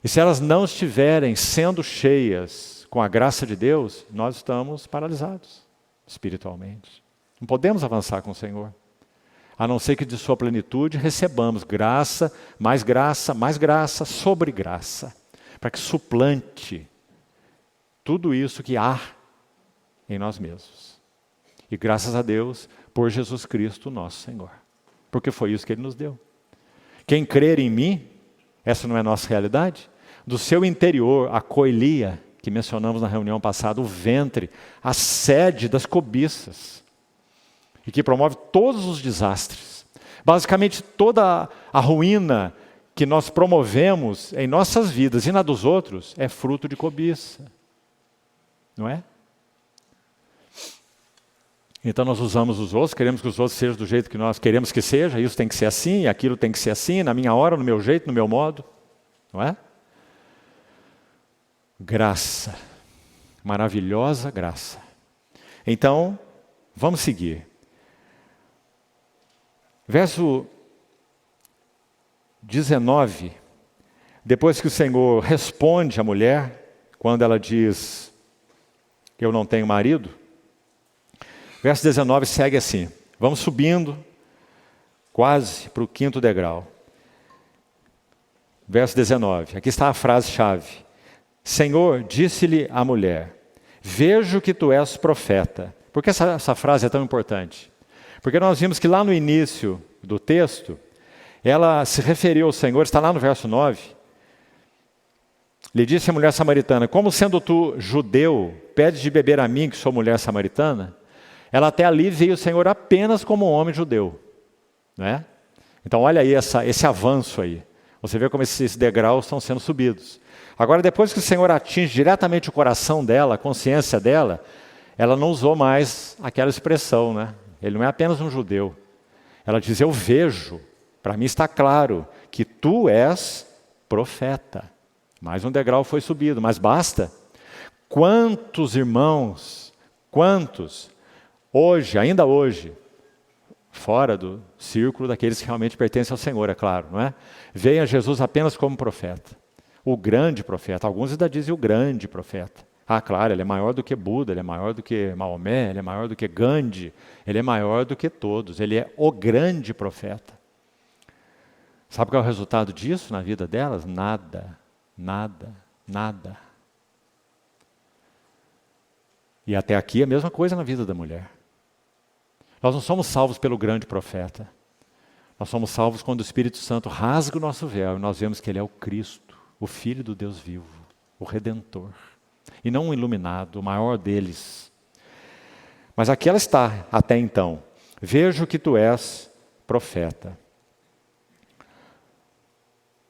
E se elas não estiverem sendo cheias com a graça de Deus, nós estamos paralisados espiritualmente. Não podemos avançar com o Senhor, a não ser que de sua plenitude recebamos graça, mais graça, sobre graça, para que suplante tudo isso que há em nós mesmos. E graças a Deus, por Jesus Cristo, nosso Senhor. Porque foi isso que Ele nos deu. Quem crer em mim, essa não é a nossa realidade? Do seu interior, a coilia, que mencionamos na reunião passada, o ventre, a sede das cobiças, e que promove todos os desastres. Basicamente, toda a ruína que nós promovemos em nossas vidas e na dos outros é fruto de cobiça. Não é? Então nós usamos os outros, queremos que os outros sejam do jeito que nós queremos que seja, isso tem que ser assim, aquilo tem que ser assim, na minha hora, no meu jeito, no meu modo. Não é? Graça. Maravilhosa graça. Então, vamos seguir. Verso 19, depois que o Senhor responde à mulher, quando ela diz, eu não tenho marido, verso 19 segue assim, vamos subindo quase para o 5º degrau. Verso 19, aqui está a frase-chave. Senhor, disse-lhe a mulher, vejo que tu és profeta. Por que essa frase é tão importante? Porque nós vimos que lá no início do texto, ela se referiu ao Senhor, está lá no verso 9. Lhe disse a mulher samaritana, como sendo tu judeu, pedes de beber a mim, que sou mulher samaritana? Ela até ali veio o Senhor apenas como um homem judeu. Né? Então olha aí esse avanço aí. Você vê como esses degraus estão sendo subidos. Agora, depois que o Senhor atinge diretamente o coração dela, a consciência dela, ela não usou mais aquela expressão, né? Ele não é apenas um judeu. Ela diz, eu vejo, para mim está claro, que tu és profeta. Mais um degrau foi subido, mas basta. Quantos irmãos, hoje, ainda hoje, fora do círculo daqueles que realmente pertencem ao Senhor, é claro, não é? Veem a Jesus apenas como profeta. O grande profeta. Alguns ainda dizem o grande profeta. Ah, claro, ele é maior do que Buda, ele é maior do que Maomé, ele é maior do que Gandhi, ele é maior do que todos, ele é o grande profeta. Sabe qual é o resultado disso na vida delas? Nada, nada, nada. E até aqui a mesma coisa na vida da mulher. Nós não somos salvos pelo grande profeta. Nós somos salvos quando o Espírito Santo rasga o nosso véu e nós vemos que ele é o Cristo, o Filho do Deus vivo, o Redentor. E não um iluminado, o maior deles. Mas aqui ela está, até então. Vejo que tu és profeta.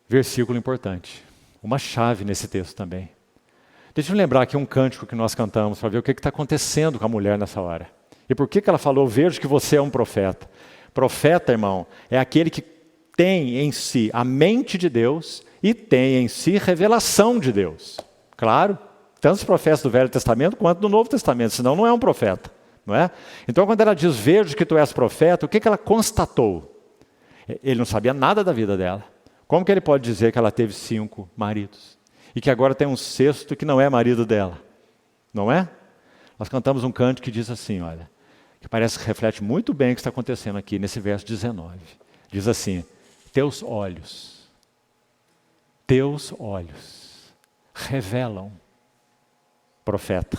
Versículo importante. Uma chave nesse texto também. Deixa eu lembrar aqui um cântico que nós cantamos para ver o que está acontecendo com a mulher nessa hora. E por que ela falou, vejo que você é um profeta? Profeta, irmão, é aquele que tem em si a mente de Deus e tem em si revelação de Deus. Claro, tanto os profetas do Velho Testamento quanto do Novo Testamento, senão não é um profeta, não é? Então quando ela diz, vejo que tu és profeta, o que ela constatou? Ele não sabia nada da vida dela. Como que ele pode dizer que ela teve 5 maridos? E que agora tem um 6º que não é marido dela? Não é? Nós cantamos um canto que diz assim, olha, que parece que reflete muito bem o que está acontecendo aqui nesse verso 19. Diz assim, teus olhos revelam, profeta,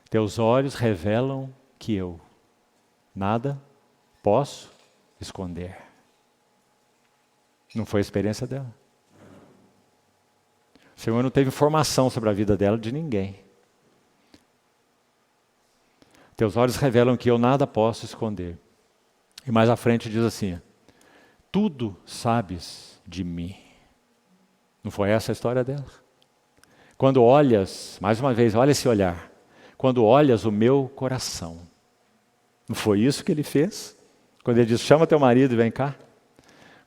teus olhos revelam que eu nada posso esconder. Não foi a experiência dela. O Senhor não teve informação sobre a vida dela de ninguém. Teus olhos revelam que eu nada posso esconder. E mais à frente diz assim, tudo sabes de mim. Não foi essa a história dela? Quando olhas, mais uma vez, olha esse olhar. Quando olhas o meu coração. Não foi isso que ele fez? Quando ele diz, chama teu marido e vem cá.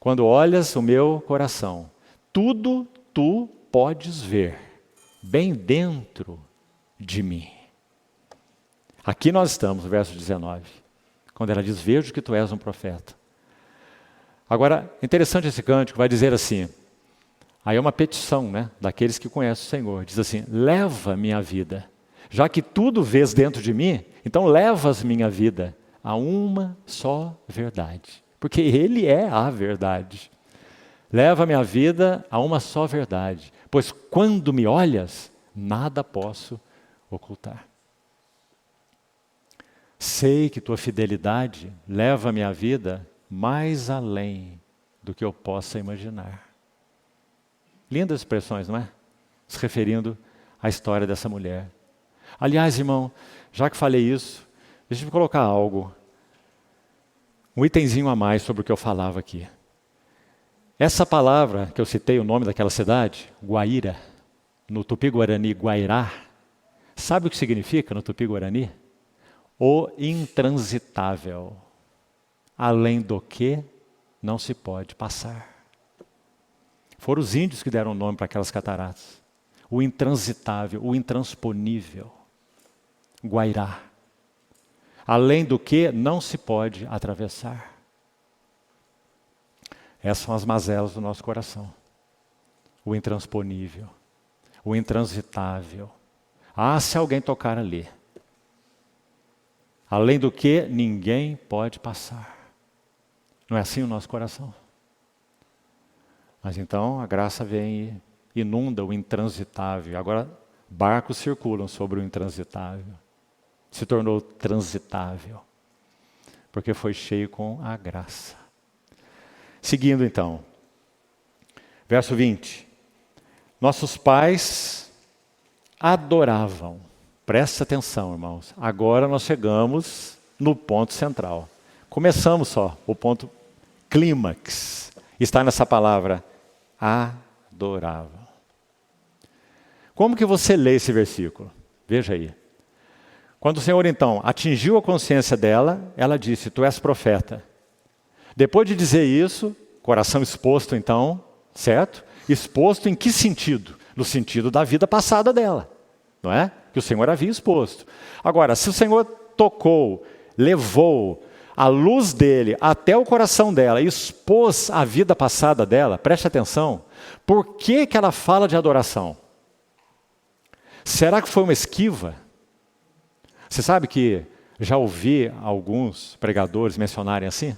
Quando olhas o meu coração, tudo tu podes ver, bem dentro de mim. Aqui nós estamos, no verso 19, quando ela diz, vejo que tu és um profeta. Agora, interessante esse cântico, vai dizer assim, aí é uma petição, né, daqueles que conhecem o Senhor, diz assim, leva minha vida, já que tudo vês dentro de mim, então levas minha vida a uma só verdade, porque Ele é a verdade. Leva minha vida a uma só verdade, pois quando me olhas, nada posso ocultar. Sei que tua fidelidade leva a minha vida mais além do que eu possa imaginar. Lindas expressões, não é? Se referindo à história dessa mulher. Aliás, irmão, já que falei isso, deixa eu colocar algo, um itemzinho a mais sobre o que eu falava aqui. Essa palavra que eu citei, o nome daquela cidade, Guaíra, no Tupi-Guarani, Guairá, sabe o que significa no Tupi-Guarani? O intransitável, além do que não se pode passar. Foram os índios que deram o nome para aquelas cataratas. O intransitável, o intransponível, Guairá. Além do que não se pode atravessar. Essas são as mazelas do nosso coração. O intransponível, o intransitável. Ah, se alguém tocar ali. Além do que ninguém pode passar. Não é assim o nosso coração? Mas então a graça vem e inunda o intransitável. Agora barcos circulam sobre o intransitável. Se tornou transitável. Porque foi cheio com a graça. Seguindo então. Verso 20. Nossos pais adoravam. Presta atenção, irmãos. Agora nós chegamos no ponto central. Começamos só, o ponto clímax. Está nessa palavra, adoravam. Como que você lê esse versículo? Veja aí. Quando o Senhor, então, atingiu a consciência dela, ela disse, tu és profeta. Depois de dizer isso, coração exposto, então, certo? Exposto em que sentido? No sentido da vida passada dela, não é? Que o Senhor havia exposto. Agora, se o Senhor tocou, levou a luz dele até o coração dela, expôs a vida passada dela, preste atenção, por que que ela fala de adoração? Será que foi uma esquiva? Você sabe que já ouvi alguns pregadores mencionarem assim?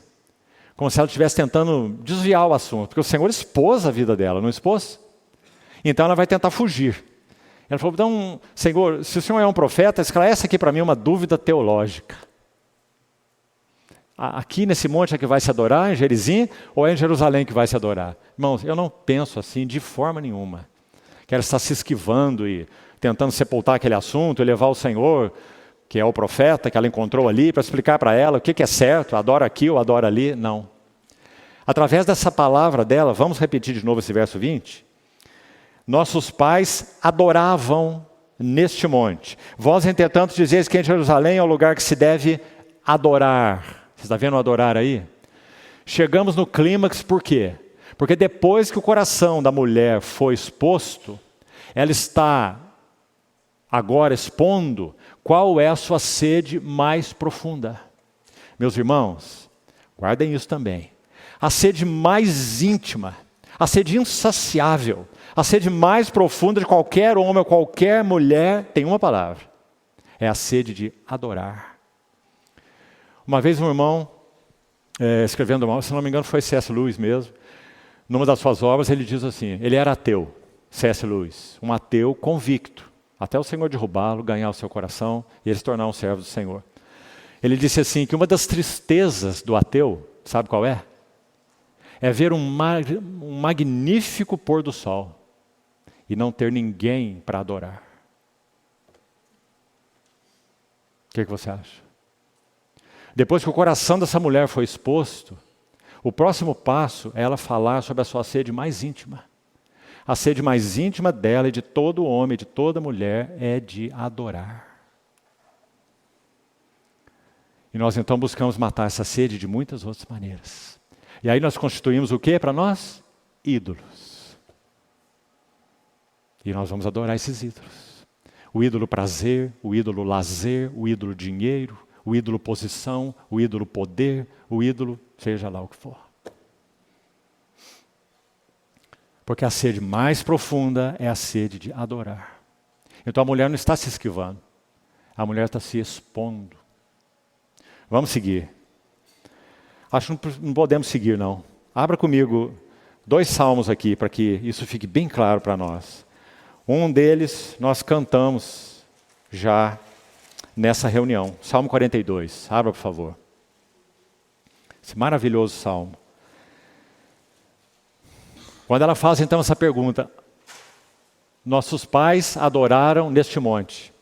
Como se ela estivesse tentando desviar o assunto, porque o Senhor expôs a vida dela, não expôs? Então ela vai tentar fugir. Ela falou, então, Senhor, se o Senhor é um profeta, esclarece aqui para mim uma dúvida teológica. Aqui nesse monte é que vai se adorar, em Gerizim, ou é em Jerusalém que vai se adorar? Irmãos, eu não penso assim de forma nenhuma. Que ela está se esquivando e tentando sepultar aquele assunto e levar o Senhor, que é o profeta que ela encontrou ali, para explicar para ela o que é certo, adora aqui ou adora ali. Não. Através dessa palavra dela, vamos repetir de novo esse verso 20. Nossos pais adoravam neste monte. Vós, entretanto, dizeis que em Jerusalém é o lugar que se deve adorar. Você está vendo adorar aí? Chegamos no clímax por quê? Porque depois que o coração da mulher foi exposto, ela está agora expondo qual é a sua sede mais profunda. Meus irmãos, guardem isso também. A sede mais íntima, a sede insaciável, a sede mais profunda de qualquer homem ou qualquer mulher, tem uma palavra. É a sede de adorar. Uma vez um irmão, escrevendo, se não me engano foi C.S. Lewis mesmo, numa das suas obras ele diz assim, ele era ateu, C.S. Lewis, um ateu convicto, até o Senhor derrubá-lo, ganhar o seu coração e ele se tornar um servo do Senhor. Ele disse assim, que uma das tristezas do ateu, sabe qual é? É ver um magnífico pôr do sol e não ter ninguém para adorar. O que você acha? Depois que o coração dessa mulher foi exposto, o próximo passo é ela falar sobre a sua sede mais íntima. A sede mais íntima dela e de todo homem, de toda mulher, é de adorar. E nós então buscamos matar essa sede de muitas outras maneiras. E aí nós constituímos o que para nós? Ídolos. E nós vamos adorar esses ídolos. O ídolo prazer, o ídolo lazer, o ídolo dinheiro, o ídolo posição, o ídolo poder, o ídolo seja lá o que for. Porque a sede mais profunda é a sede de adorar. Então a mulher não está se esquivando, a mulher está se expondo. Vamos seguir. Acho que não podemos seguir não. Abra comigo 2 salmos aqui para que isso fique bem claro para nós. Um deles nós cantamos já nessa reunião. Salmo 42. Abra, por favor. Esse maravilhoso salmo. Quando ela faz então essa pergunta, nossos pais adoraram neste monte,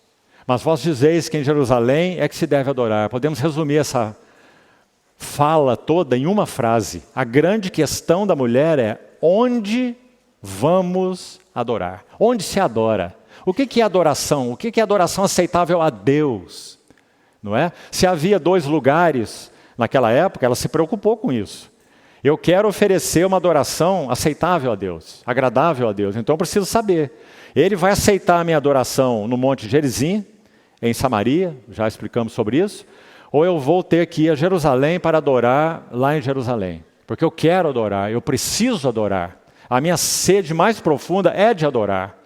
mas vós dizeis que em Jerusalém é que se deve adorar. Podemos resumir essa fala toda em uma frase. A grande questão da mulher é: onde vamos adorar? Onde se adora? O que é adoração? O que é adoração aceitável a Deus? Não é? Se havia 2 lugares naquela época, ela se preocupou com isso. Eu quero oferecer uma adoração aceitável a Deus, agradável a Deus, então eu preciso saber. Ele vai aceitar a minha adoração no Monte Gerizim, em Samaria, já explicamos sobre isso, ou eu vou ter que ir a Jerusalém para adorar lá em Jerusalém. Porque eu quero adorar, eu preciso adorar. A minha sede mais profunda é de adorar.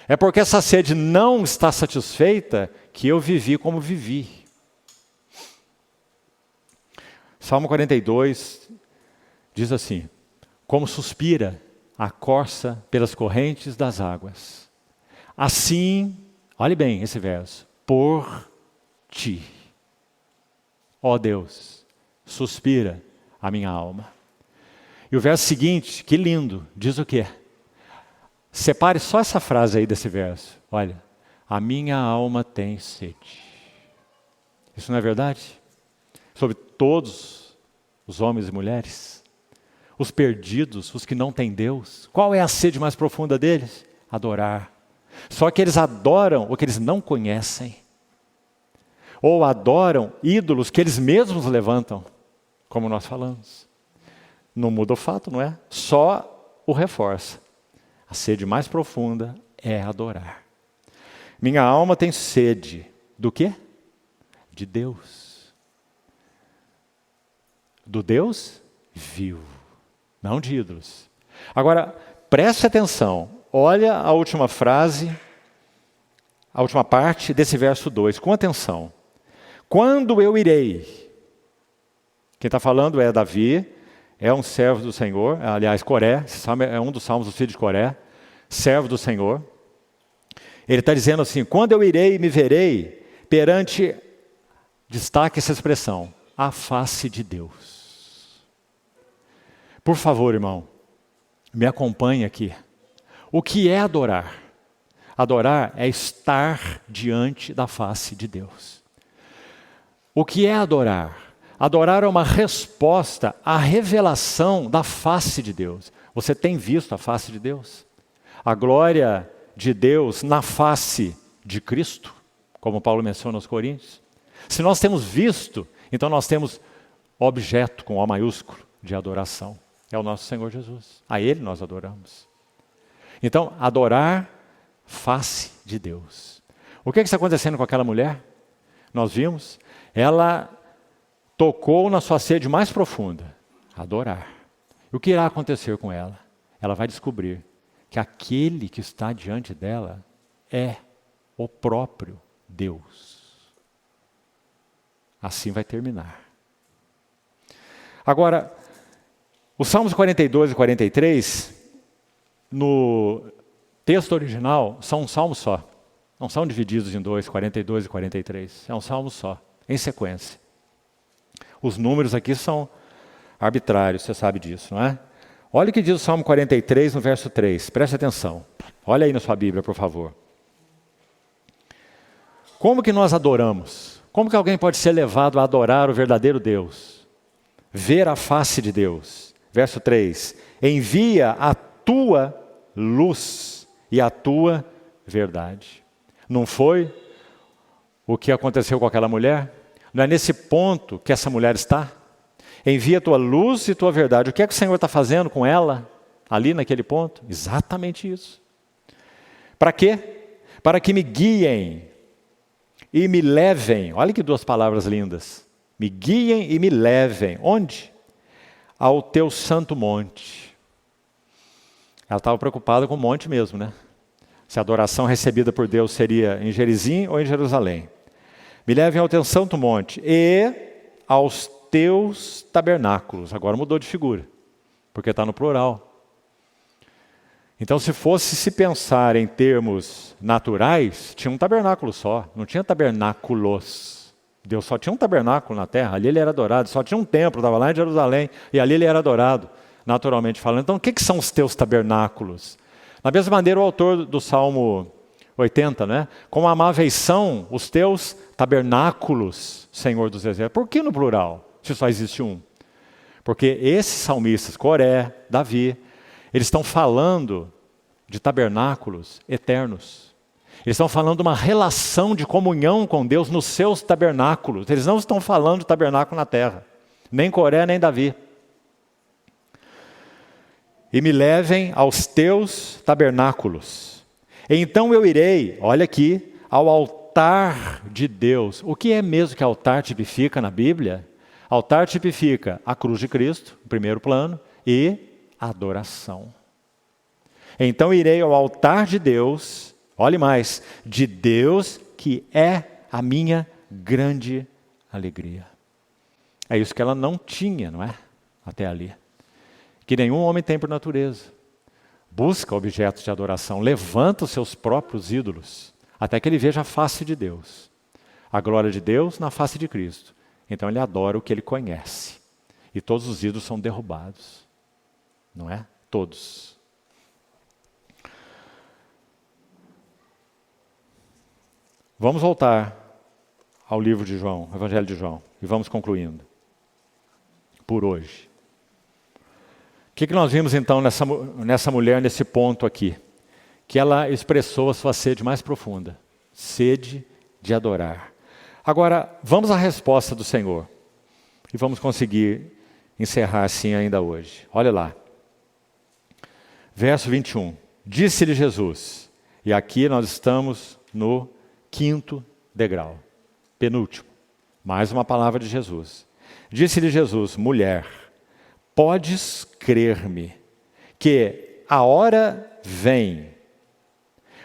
É porque essa sede não está satisfeita que eu vivi como vivi. Salmo 42 diz assim: como suspira a corça pelas correntes das águas, assim, olhe bem esse verso, por ti, ó Deus, suspira a minha alma. E o verso seguinte, que lindo, diz o quê? Separe só essa frase aí desse verso. Olha, a minha alma tem sede. Isso não é verdade? Sobre todos os homens e mulheres, os perdidos, os que não têm Deus, qual é a sede mais profunda deles? Adorar. Só que eles adoram o que eles não conhecem. Ou adoram ídolos que eles mesmos levantam, como nós falamos. Não muda o fato, não é? Só o reforça. A sede mais profunda é adorar. Minha alma tem sede do quê? De Deus. do Deus vivo, não de ídolos. Agora, preste atenção, olha a última frase, a última parte desse verso 2, com atenção. Quando eu irei, quem está falando é Davi, é um servo do Senhor, aliás, Coré, esse salmo é um dos salmos dos filhos de Coré, servo do Senhor. Ele está dizendo assim, quando eu irei e me verei perante, destaque essa expressão, a face de Deus. Por favor, irmão, me acompanhe aqui. O que é adorar? Adorar é estar diante da face de Deus. O que é adorar? Adorar é uma resposta à revelação da face de Deus. Você tem visto a face de Deus? A glória de Deus na face de Cristo, como Paulo menciona aos Coríntios. Se nós temos visto, então nós temos objeto com O maiúsculo de adoração. É o nosso Senhor Jesus. A Ele nós adoramos. Então, adorar face de Deus. O que está acontecendo com aquela mulher? Nós vimos, ela tocou na sua sede mais profunda, adorar. E o que irá acontecer com ela? Ela vai descobrir que aquele que está diante dela é o próprio Deus. Assim vai terminar. Agora, os Salmos 42 e 43, no texto original, são um salmo só. Não são divididos em dois, 42 e 43. É um salmo só, em sequência. Os números aqui são arbitrários, você sabe disso, não é? Olha o que diz o Salmo 43, no verso 3. Preste atenção. Olha aí na sua Bíblia, por favor. Como que nós adoramos? Como que alguém pode ser levado a adorar o verdadeiro Deus? Ver a face de Deus. Verso 3. Envia a tua luz e a tua verdade. Não foi o que aconteceu com aquela mulher? Não é nesse ponto que essa mulher está? Envia a tua luz e tua verdade. O que é que o Senhor está fazendo com ela, ali naquele ponto? Exatamente isso. Para quê? Para que me guiem e me levem. Olha que duas palavras lindas. Me guiem e me levem. Onde? Ao teu santo monte. Ela estava preocupada com o monte mesmo, né? Se a adoração recebida por Deus seria em Gerizim ou em Jerusalém. Me levem ao teu santo monte e aos teus tabernáculos. Agora mudou de figura, porque está no plural. Então, se fosse se pensar em termos naturais, tinha um tabernáculo só, não tinha tabernáculos. Deus só tinha um tabernáculo na terra, ali ele era adorado, só tinha um templo, estava lá em Jerusalém, e ali ele era adorado, naturalmente falando. Então, o que são os teus tabernáculos? Da mesma maneira, o autor do Salmo 80, né? Como amáveis são os teus tabernáculos, Senhor dos Exércitos. Por que no plural, se só existe um? Porque esses salmistas, Coré, Davi, eles estão falando de tabernáculos eternos. Eles estão falando de uma relação de comunhão com Deus nos seus tabernáculos. Eles não estão falando de tabernáculo na terra. Nem Coré, nem Davi. E me levem aos teus tabernáculos. Então eu irei, olha aqui, ao altar de Deus. O que é mesmo que altar tipifica na Bíblia? Altar tipifica a cruz de Cristo, em primeiro plano, e adoração. Então irei ao altar de Deus, olhe mais, de Deus que é a minha grande alegria. É isso que ela não tinha, não é? Até ali. Que nenhum homem tem por natureza. Busca objetos de adoração, levanta os seus próprios ídolos, até que ele veja a face de Deus. A glória de Deus na face de Cristo. Então ele adora o que ele conhece. E todos os ídolos são derrubados. Não é? Todos. Vamos voltar ao livro de João, o Evangelho de João, e vamos concluindo. Por hoje. O que nós vimos então nessa mulher, nesse ponto aqui? Que ela expressou a sua sede mais profunda. Sede de adorar. Agora, vamos à resposta do Senhor. E vamos conseguir encerrar assim ainda hoje. Olha lá. Verso 21. Disse-lhe Jesus. E aqui nós estamos no 5º degrau. Penúltimo. Mais uma palavra de Jesus. Disse-lhe Jesus: mulher, podes crer-me que a hora vem,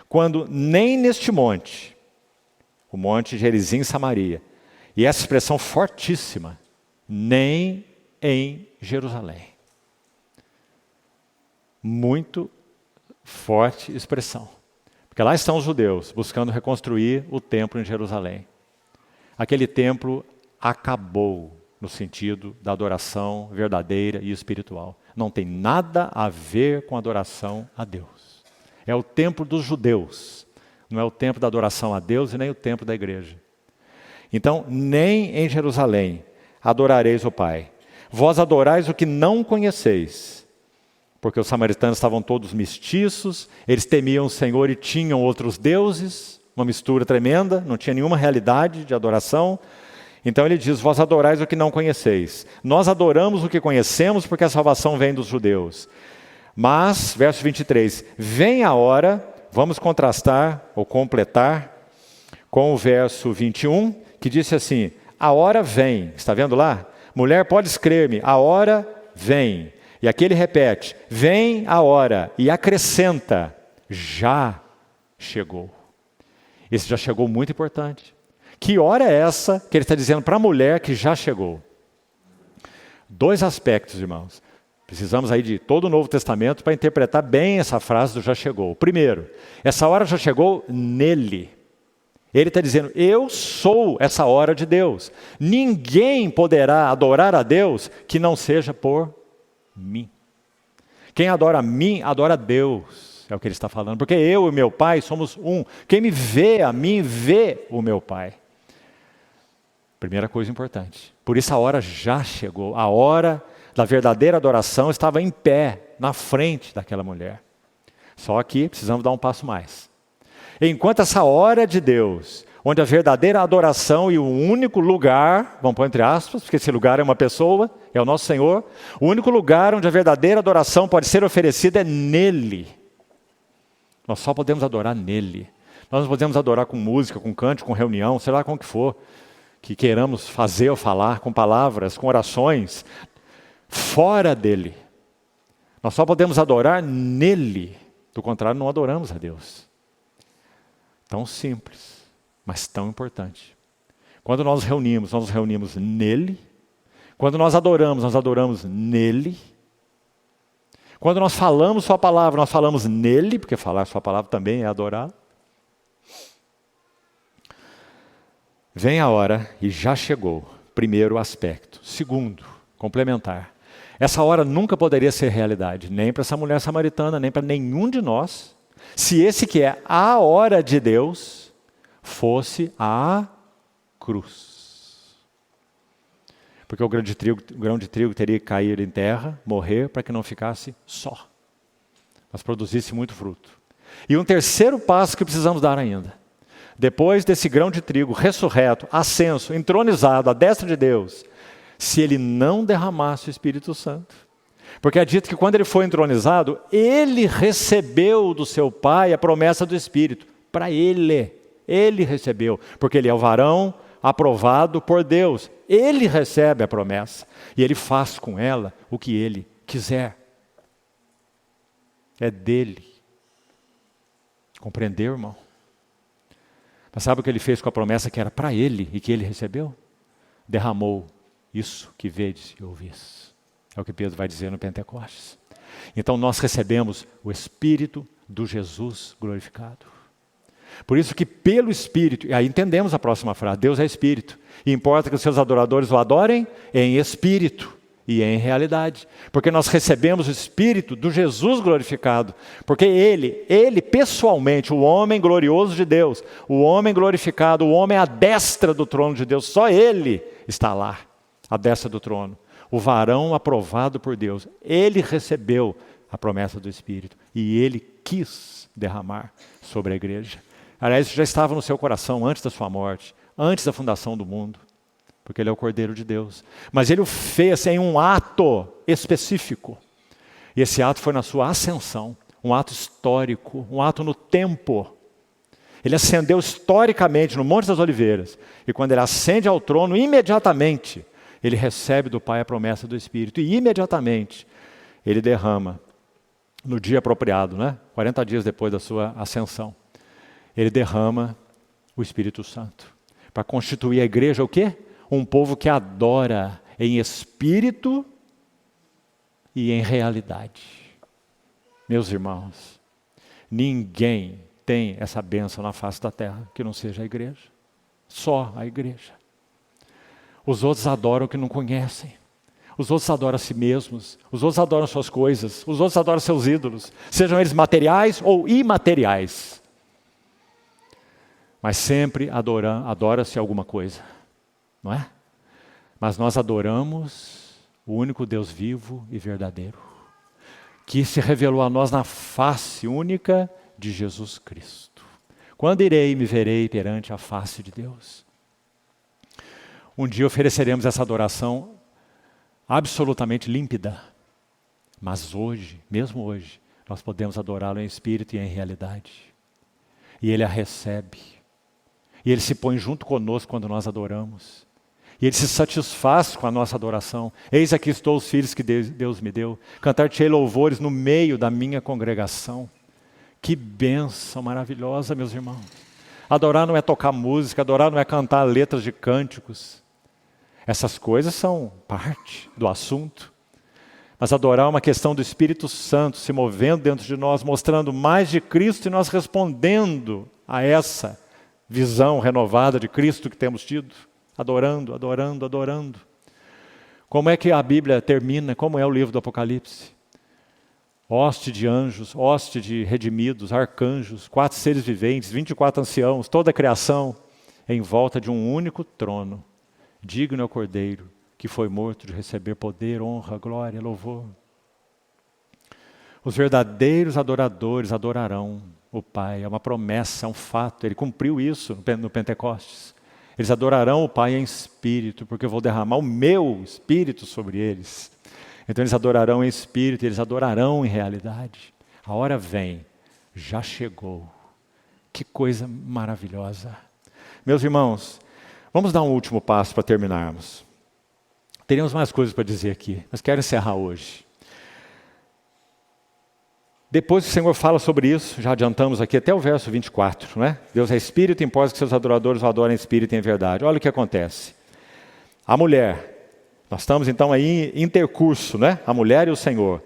quando nem neste monte, o monte Gerizim em Samaria, e essa expressão fortíssima, nem em Jerusalém. Muito forte expressão. Porque lá estão os judeus buscando reconstruir o templo em Jerusalém. Aquele templo acabou no sentido da adoração verdadeira e espiritual. Não tem nada a ver com adoração a Deus. É o templo dos judeus. Não é o templo da adoração a Deus e nem o templo da igreja. Então, nem em Jerusalém adorareis o Pai. Vós adorais o que não conheceis. Porque os samaritanos estavam todos mestiços, eles temiam o Senhor e tinham outros deuses, uma mistura tremenda, não tinha nenhuma realidade de adoração. Então ele diz: vós adorais o que não conheceis. Nós adoramos o que conhecemos porque a salvação vem dos judeus. Mas, verso 23, vem a hora, vamos contrastar ou completar com o verso 21, que disse assim: a hora vem, está vendo lá? Mulher, podes crer-me, a hora vem. E aqui ele repete: vem a hora, e acrescenta: já chegou. Esse já chegou muito importante. Que hora é essa que ele está dizendo para a mulher que já chegou? Dois aspectos, irmãos. Precisamos aí de todo o Novo Testamento para interpretar bem essa frase do já chegou. Primeiro, essa hora já chegou nele. Ele está dizendo: eu sou essa hora de Deus. Ninguém poderá adorar a Deus que não seja por mim. Quem adora a mim, adora a Deus. É o que ele está falando. Porque eu e meu Pai somos um. Quem me vê a mim, vê o meu Pai. Primeira coisa importante. Por isso a hora já chegou. A hora da verdadeira adoração estava em pé, na frente daquela mulher. Só que precisamos dar um passo mais. Enquanto essa hora de Deus, onde a verdadeira adoração e o único lugar, vamos pôr entre aspas, porque esse lugar é uma pessoa, é o nosso Senhor, o único lugar onde a verdadeira adoração pode ser oferecida é nele. Nós só podemos adorar nele. Nós não podemos adorar com música, com cântico, com reunião, sei lá com o que for, que queiramos fazer ou falar, com palavras, com orações, fora dele. Nós só podemos adorar nele. Do contrário, não adoramos a Deus. Tão simples, mas tão importante. Quando nós nos reunimos nele. Quando nós adoramos nele. Quando nós falamos sua palavra, nós falamos nele, porque falar sua palavra também é adorar. Vem a hora e já chegou. Primeiro aspecto. Segundo, complementar. Essa hora nunca poderia ser realidade, nem para essa mulher samaritana, nem para nenhum de nós, se esse que é a hora de Deus fosse a cruz. Porque o grão de trigo teria que cair em terra, morrer, para que não ficasse só, mas produzisse muito fruto. E um terceiro passo que precisamos dar ainda. Depois desse grão de trigo ressurreto, ascenso, entronizado à destra de Deus, se ele não derramasse o Espírito Santo. Porque é dito que quando ele foi entronizado, ele recebeu do seu Pai a promessa do Espírito. Para ele recebeu, porque ele é o varão aprovado por Deus. Ele recebe a promessa e ele faz com ela o que ele quiser. É dele. Compreendeu, irmão? Mas sabe o que ele fez com a promessa que era para ele e que ele recebeu? Derramou isso que vedes e ouvis. É o que Pedro vai dizer no Pentecostes. Então nós recebemos o Espírito do Jesus glorificado. Por isso que pelo Espírito, e aí entendemos a próxima frase, Deus é Espírito. E importa que os seus adoradores o adorem em Espírito e em realidade. Porque nós recebemos o Espírito do Jesus glorificado. Porque ele pessoalmente, o homem glorioso de Deus, o homem glorificado, o homem à destra do trono de Deus, só ele está lá, à destra do trono. O varão aprovado por Deus, ele recebeu a promessa do Espírito e ele quis derramar sobre a igreja. Aliás, isso já estava no seu coração antes da sua morte, antes da fundação do mundo, porque ele é o Cordeiro de Deus. Mas ele o fez em um ato específico. E esse ato foi na sua ascensão, um ato histórico, um ato no tempo. Ele ascendeu historicamente no Monte das Oliveiras. E quando ele ascende ao trono, imediatamente, ele recebe do Pai a promessa do Espírito e imediatamente ele derrama, no dia apropriado, 40 dias depois da sua ascensão, ele derrama o Espírito Santo para constituir a igreja o quê? Um povo que adora em espírito e em realidade. Meus irmãos, ninguém tem essa bênção na face da terra que não seja a igreja. Só a igreja. Os outros adoram o que não conhecem. Os outros adoram a si mesmos. Os outros adoram suas coisas. Os outros adoram seus ídolos. Sejam eles materiais ou imateriais. Mas sempre adora-se alguma coisa. Não é? Mas nós adoramos o único Deus vivo e verdadeiro, que se revelou a nós na face única de Jesus Cristo. Quando irei, me verei perante a face de Deus. Um dia ofereceremos essa adoração absolutamente límpida. Mas hoje, mesmo hoje, nós podemos adorá-lo em espírito e em realidade. E Ele a recebe. E Ele se põe junto conosco quando nós adoramos. E Ele se satisfaz com a nossa adoração. Eis aqui estou os filhos que Deus me deu. Cantar-te-ei louvores no meio da minha congregação. Que bênção maravilhosa, meus irmãos. Adorar não é tocar música, adorar não é cantar letras de cânticos. Essas coisas são parte do assunto. Mas adorar é uma questão do Espírito Santo se movendo dentro de nós, mostrando mais de Cristo e nós respondendo a essa visão renovada de Cristo que temos tido. Adorando, adorando, adorando. Como é que a Bíblia termina? Como é o livro do Apocalipse? Hoste de anjos, hoste de redimidos, arcanjos, 4 seres viventes, 24 anciãos, toda a criação em volta de um único trono. Digno é o Cordeiro, que foi morto de receber poder, honra, glória, louvor. Os verdadeiros adoradores adorarão o Pai. É uma promessa, é um fato. Ele cumpriu isso no Pentecostes. Eles adorarão o Pai em espírito, porque eu vou derramar o meu espírito sobre eles. Então eles adorarão em espírito, eles adorarão em realidade. A hora vem, já chegou. Que coisa maravilhosa. Meus irmãos, vamos dar um último passo para terminarmos. Teríamos mais coisas para dizer aqui, mas quero encerrar hoje. Depois o Senhor fala sobre isso, já adiantamos aqui até o verso 24, não é? Deus é espírito, impõe que seus adoradores o adorem em espírito e em verdade. Olha o que acontece. A mulher, nós estamos então aí em intercurso, né? A mulher e o Senhor.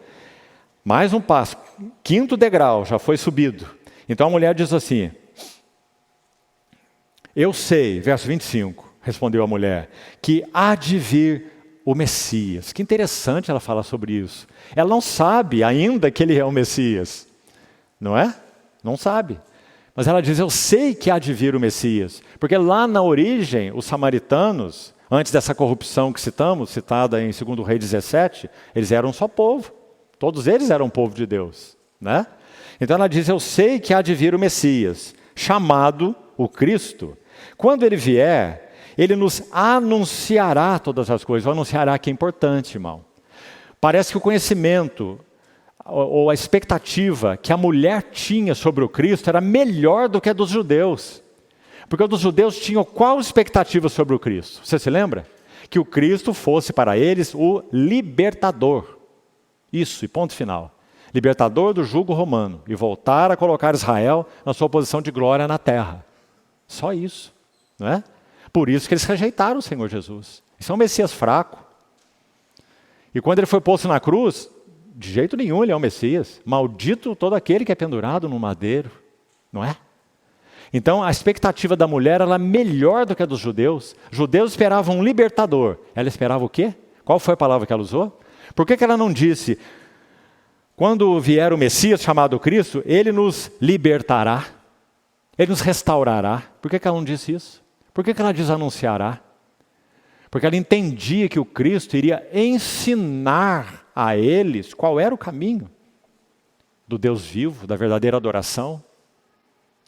Mais um passo, 5º degrau já foi subido. Então a mulher diz assim: eu sei, verso 25, respondeu a mulher, que há de vir o Messias. Que interessante ela falar sobre isso. Ela não sabe ainda que ele é o Messias. Não é? Não sabe. Mas ela diz, eu sei que há de vir o Messias. Porque lá na origem, os samaritanos, antes dessa corrupção que citamos, citada em 2 Reis 17, eles eram só povo. Todos eles eram povo de Deus. Né? Então ela diz, eu sei que há de vir o Messias, chamado o Cristo. Quando ele vier, ele nos anunciará todas as coisas. O anunciará que é importante, irmão. Parece que o conhecimento ou a expectativa que a mulher tinha sobre o Cristo era melhor do que a dos judeus. Porque os judeus tinham qual expectativa sobre o Cristo? Você se lembra? Que o Cristo fosse para eles o libertador. Isso, e ponto final. Libertador do jugo romano. E voltar a colocar Israel na sua posição de glória na terra. Só isso, não é? Por isso que eles rejeitaram o Senhor Jesus. Isso é um Messias fraco. E quando ele foi posto na cruz, de jeito nenhum ele é um Messias. Maldito todo aquele que é pendurado no madeiro. Não é? Então a expectativa da mulher era melhor do que a dos judeus. Os judeus esperavam um libertador. Ela esperava o quê? Qual foi a palavra que ela usou? Por que ela não disse, quando vier o Messias chamado Cristo, ele nos libertará, ele nos restaurará? Por que ela não disse isso? Por que ela diz anunciará? Porque ela entendia que o Cristo iria ensinar a eles qual era o caminho do Deus vivo, da verdadeira adoração.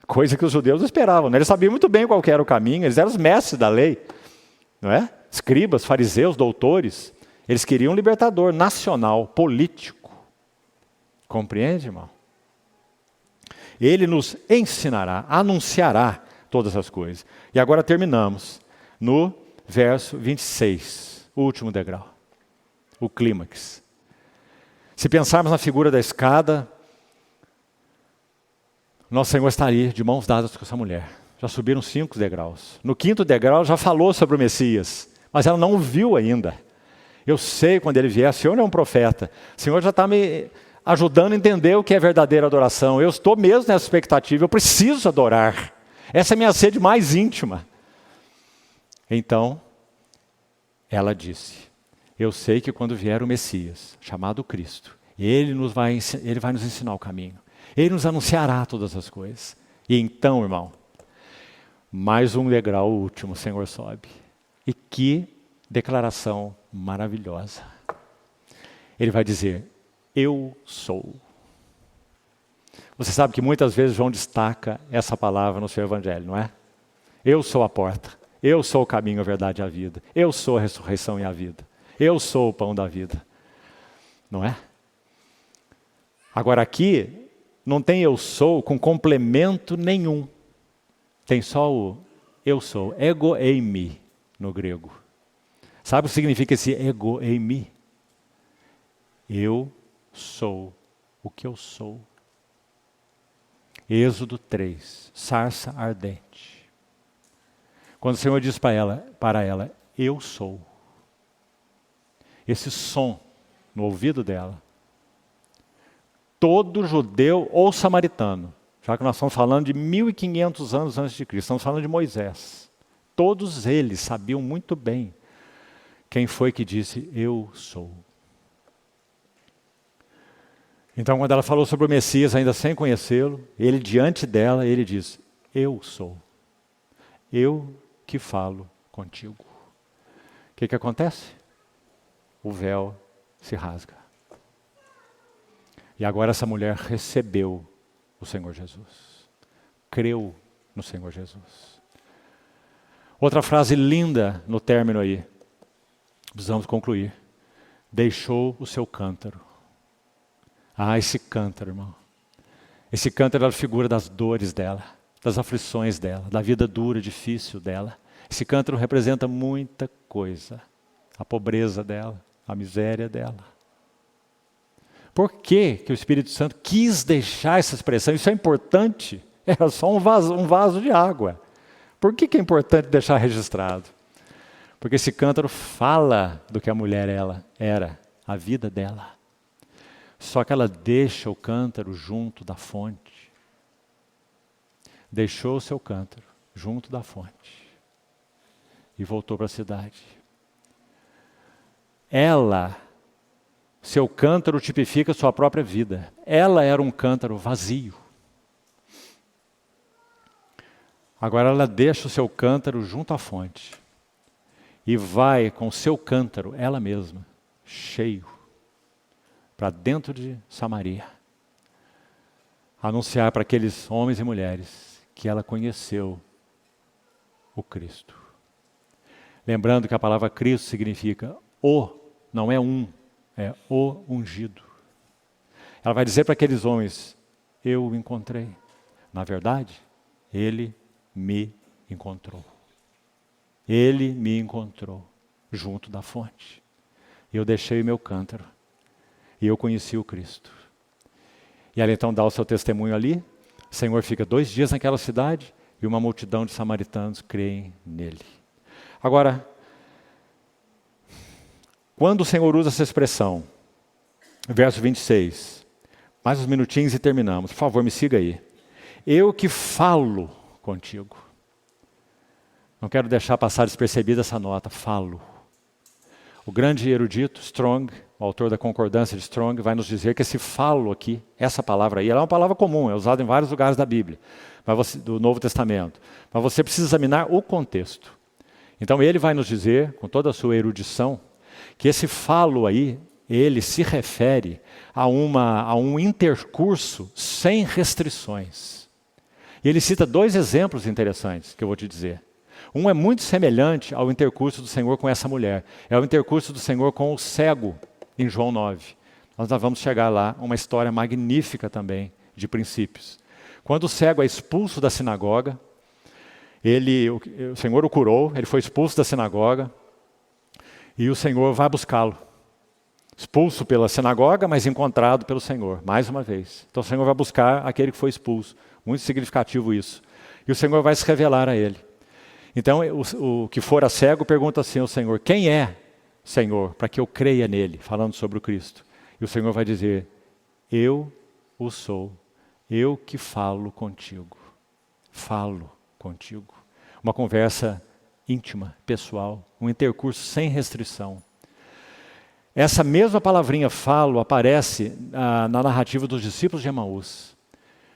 Coisa que os judeus esperavam, né? Eles sabiam muito bem qual que era o caminho, eles eram os mestres da lei. Não é? Escribas, fariseus, doutores. Eles queriam um libertador nacional, político. Compreende, irmão? Ele nos ensinará, anunciará todas as coisas. E agora terminamos no verso 26. o último degrau, o clímax. Se pensarmos na figura da escada, nosso Senhor estaria de mãos dadas com essa mulher. Já subiram 5 degraus. No 5º degrau já falou sobre o Messias, mas ela não o viu ainda. Eu sei quando ele vier, o Senhor é um profeta. O Senhor já está me ajudando a entender o que é verdadeira adoração. Eu estou mesmo nessa expectativa, eu preciso adorar. Essa é a minha sede mais íntima. Então, ela disse, eu sei que quando vier o Messias, chamado Cristo, ele vai nos ensinar o caminho. Ele nos anunciará todas as coisas. E então, irmão, mais um degrau último o Senhor sobe. E que declaração maravilhosa. Ele vai dizer, eu sou. Você sabe que muitas vezes João destaca essa palavra no seu evangelho, não é? Eu sou a porta. Eu sou o caminho, a verdade e a vida. Eu sou a ressurreição e a vida. Eu sou o pão da vida. Não é? Agora aqui, não tem eu sou com complemento nenhum. Tem só o eu sou. Ego eimi no grego. Sabe o que significa esse ego eimi? Eu sou o que eu sou. Êxodo 3, sarça ardente. Quando o Senhor diz para ela, eu sou. Esse som no ouvido dela. Todo judeu ou samaritano, já que nós estamos falando de 1500 anos antes de Cristo, estamos falando de Moisés. Todos eles sabiam muito bem quem foi que disse, eu sou. Então, quando ela falou sobre o Messias, ainda sem conhecê-lo, ele diante dela, ele diz, eu sou. Eu que falo contigo. O que acontece? O véu se rasga. E agora essa mulher recebeu o Senhor Jesus. Creu no Senhor Jesus. Outra frase linda no término aí. Precisamos concluir. Deixou o seu cântaro. Ah, esse cântaro, irmão. Esse cântaro era a figura das dores dela, das aflições dela, da vida dura, difícil dela. Esse cântaro representa muita coisa. A pobreza dela, a miséria dela. Por que o Espírito Santo quis deixar essa expressão? Isso é importante. Era só um vaso de água. Por que é importante deixar registrado? Porque esse cântaro fala do que a mulher era, a vida dela. Só que ela deixa o cântaro junto da fonte. Deixou o seu cântaro junto da fonte. E voltou para a cidade. Seu cântaro tipifica sua própria vida. Ela era um cântaro vazio. Agora ela deixa o seu cântaro junto à fonte. E vai com o seu cântaro, ela mesma, cheio, para dentro de Samaria. Anunciar para aqueles homens e mulheres que ela conheceu o Cristo. Lembrando que a palavra Cristo significa o, não é um, é o ungido. Ela vai dizer para aqueles homens, eu o encontrei. Na verdade, ele me encontrou. Ele me encontrou junto da fonte. Eu deixei o meu cântaro e eu conheci o Cristo. E ela então dá o seu testemunho ali. O Senhor fica 2 dias naquela cidade e uma multidão de samaritanos creem nele. Agora, quando o Senhor usa essa expressão, verso 26, mais uns minutinhos e terminamos. Por favor, me siga aí. Eu que falo contigo. Não quero deixar passar despercebida essa nota, falo. O grande erudito Strong, o autor da concordância de Strong, vai nos dizer que esse falo aqui, essa palavra aí, ela é uma palavra comum, é usada em vários lugares da Bíblia, do Novo Testamento. Mas você precisa examinar o contexto. Então ele vai nos dizer, com toda a sua erudição, que esse falo aí, ele se refere a um intercurso sem restrições. E ele cita 2 exemplos interessantes que eu vou te dizer. Um é muito semelhante ao intercurso do Senhor com essa mulher. É o intercurso do Senhor com o cego, em João 9. Nós vamos chegar lá, uma história magnífica também, de princípios. Quando o cego é expulso da sinagoga, o Senhor o curou, ele foi expulso da sinagoga, E o Senhor vai buscá-lo. Expulso pela sinagoga, mas encontrado pelo Senhor, mais uma vez. Então o Senhor vai buscar aquele que foi expulso. Muito significativo isso. E o Senhor vai se revelar a ele. Então o que fora cego pergunta assim ao Senhor: quem é, Senhor, para que eu creia nele? Falando sobre o Cristo. E o Senhor vai dizer: eu o sou, eu que falo contigo. Falo contigo. Uma conversa íntima, pessoal, um intercurso sem restrição. Essa mesma palavrinha falo aparece na narrativa dos discípulos de Emaús.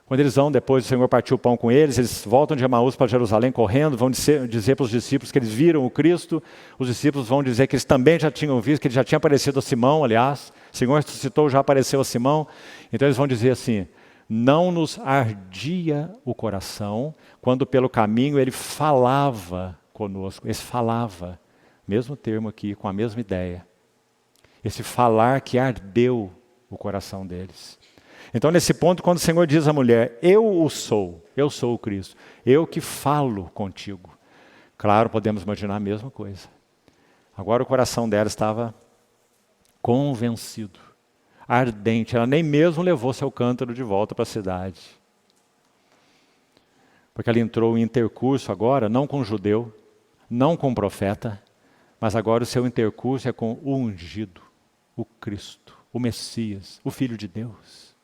Quando eles vão, depois do Senhor partiu o pão com eles voltam de Emaús para Jerusalém correndo, vão dizer para os discípulos que eles viram o Cristo, os discípulos vão dizer que eles também já tinham visto, que ele já tinha aparecido a Simão, aliás, o Senhor ressuscitou, já apareceu a Simão, então eles vão dizer assim: não nos ardia o coração, quando pelo caminho ele falava conosco, esse falava, mesmo termo aqui, com a mesma ideia. Esse falar que ardeu o coração deles. Então, nesse ponto, quando o Senhor diz à mulher: eu sou o Cristo, eu que falo contigo. Claro, podemos imaginar a mesma coisa. Agora o coração dela estava convencido, ardente. Ela nem mesmo levou seu cântaro de volta para a cidade. Porque ela entrou em intercurso agora, não com o judeu, não com o profeta, mas agora o seu intercurso é com o ungido. O Cristo, o Messias, o Filho de Deus.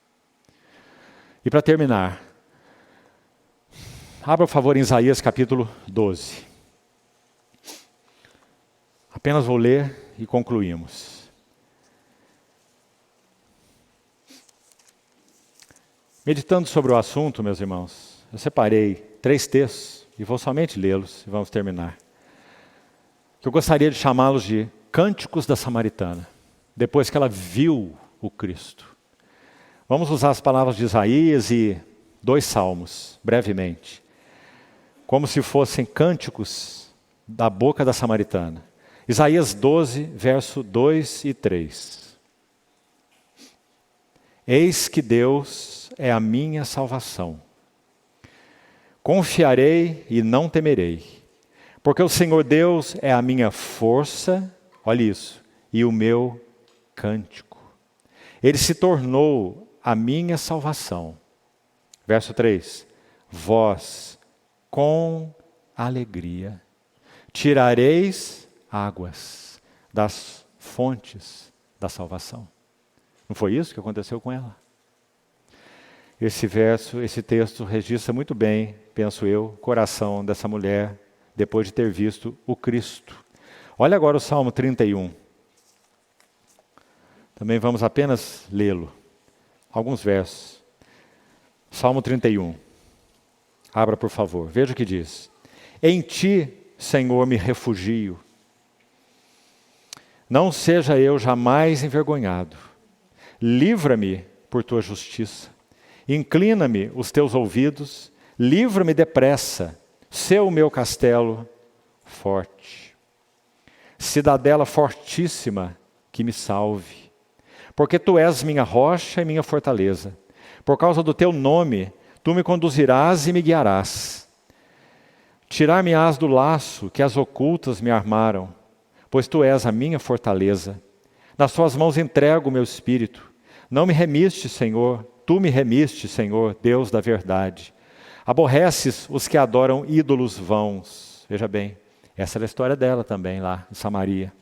E para terminar, abra por favor em Isaías capítulo 12. Apenas vou ler e concluímos. Meditando sobre o assunto, meus irmãos, eu separei 3 textos e vou somente lê-los e vamos terminar. Que eu gostaria de chamá-los de Cânticos da Samaritana. Depois que ela viu o Cristo. Vamos usar as palavras de Isaías e 2 salmos, brevemente. Como se fossem cânticos da boca da samaritana. Isaías 12, verso 2 e 3. Eis que Deus é a minha salvação. Confiarei e não temerei. Porque o Senhor Deus é a minha força, olha isso, e o meu cântico. Ele se tornou a minha salvação. Verso 3. Vós, com alegria, tirareis águas das fontes da salvação. Não foi isso que aconteceu com ela? Esse texto registra muito bem, penso eu, o coração dessa mulher, depois de ter visto o Cristo. Olha agora o Salmo 31. Também vamos apenas lê-lo. Alguns versos. Salmo 31. Abra, por favor. Veja o que diz. Em ti, Senhor, me refugio. Não seja eu jamais envergonhado. Livra-me por tua justiça. Inclina-me os teus ouvidos. Livra-me depressa. Sê o meu castelo forte. Cidadela fortíssima que me salve. Porque tu és minha rocha e minha fortaleza. Por causa do teu nome, tu me conduzirás e me guiarás. Tirar-me-ás do laço que as ocultas me armaram, pois tu és a minha fortaleza. Nas tuas mãos entrego o meu espírito. Não me remiste, Senhor, tu me remiste, Senhor, Deus da verdade. Aborreces os que adoram ídolos vãos. Veja bem, essa era a história dela também lá em Samaria.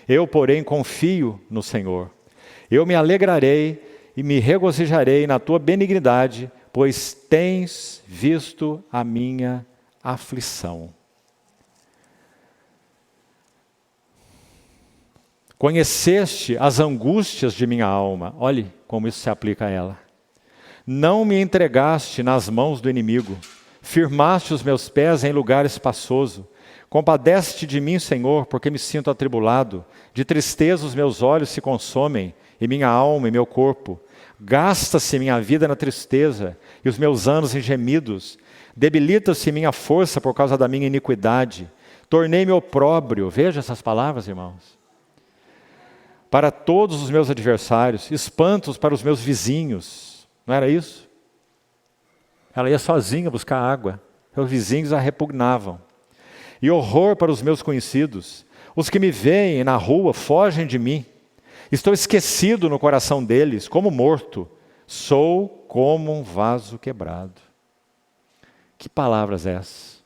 Eu, porém, confio no Senhor. Eu me alegrarei e me regozijarei na tua benignidade, pois tens visto a minha aflição. Conheceste as angústias de minha alma. Olhe como isso se aplica a ela. Não me entregaste nas mãos do inimigo. Firmaste os meus pés em lugar espaçoso. Compadece-te de mim, Senhor, porque me sinto atribulado. De tristeza os meus olhos se consomem, e minha alma e meu corpo. Gasta-se minha vida na tristeza, e os meus anos em gemidos. Debilita-se minha força por causa da minha iniquidade. Tornei-me opróbrio. Veja essas palavras, irmãos. Para todos os meus adversários, espantos para os meus vizinhos. Não era isso? Ela ia sozinha buscar água. Seus vizinhos a repugnavam. E horror para os meus conhecidos. Os que me veem na rua fogem de mim. Estou esquecido no coração deles, como morto. Sou como um vaso quebrado. Que palavras essas?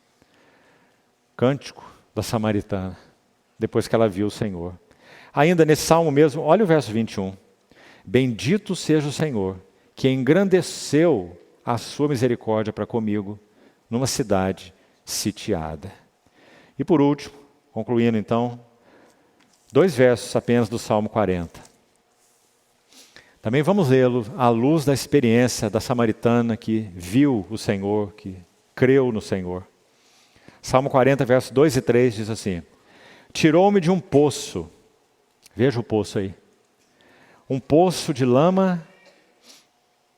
Cântico da samaritana, depois que ela viu o Senhor. Ainda nesse salmo mesmo, olha o verso 21. Bendito seja o Senhor, que engrandeceu a sua misericórdia para comigo, numa cidade sitiada. E por último, concluindo então, 2 versos apenas do Salmo 40. Também vamos lê-lo à luz da experiência da samaritana que viu o Senhor, que creu no Senhor. Salmo 40, versos 2 e 3 diz assim: tirou-me de um poço, veja o poço aí, um poço de lama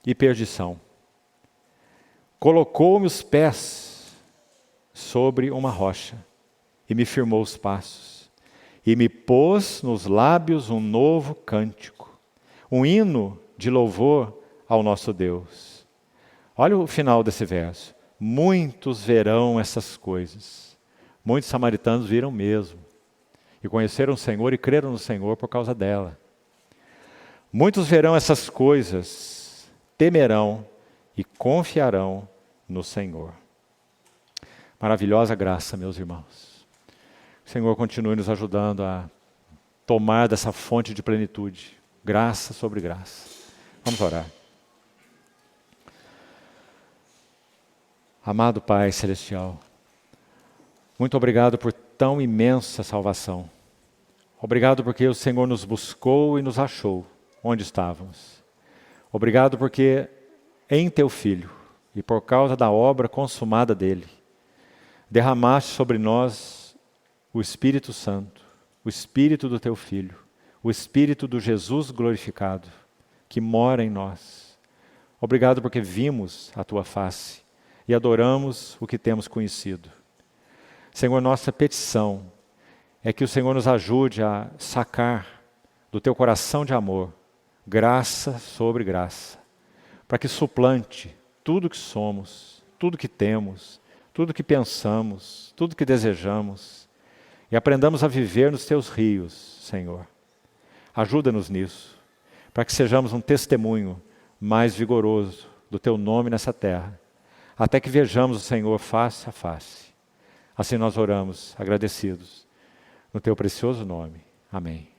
e perdição. Colocou-me os pés sobre uma rocha e me firmou os passos. E me pôs nos lábios um novo cântico, um hino de louvor ao nosso Deus. Olha o final desse verso. Muitos verão essas coisas. Muitos samaritanos viram mesmo. E conheceram o Senhor e creram no Senhor por causa dela. Muitos verão essas coisas, temerão e confiarão no Senhor. Maravilhosa graça, meus irmãos. O Senhor continue nos ajudando a tomar dessa fonte de plenitude. Graça sobre graça. Vamos orar. Amado Pai Celestial, muito obrigado por tão imensa salvação. Obrigado porque o Senhor nos buscou e nos achou onde estávamos. Obrigado porque em Teu Filho e por causa da obra consumada dele, derramaste sobre nós o Espírito Santo, o Espírito do Teu Filho, o Espírito do Jesus glorificado, que mora em nós. Obrigado porque vimos a Tua face e adoramos o que temos conhecido. Senhor, nossa petição é que o Senhor nos ajude a sacar do Teu coração de amor graça sobre graça, para que suplante tudo que somos, tudo que temos, tudo que pensamos, tudo que desejamos, e aprendamos a viver nos Teus rios, Senhor. Ajuda-nos nisso, para que sejamos um testemunho mais vigoroso do Teu nome nessa terra, até que vejamos o Senhor face a face. Assim nós oramos, agradecidos, no Teu precioso nome. Amém.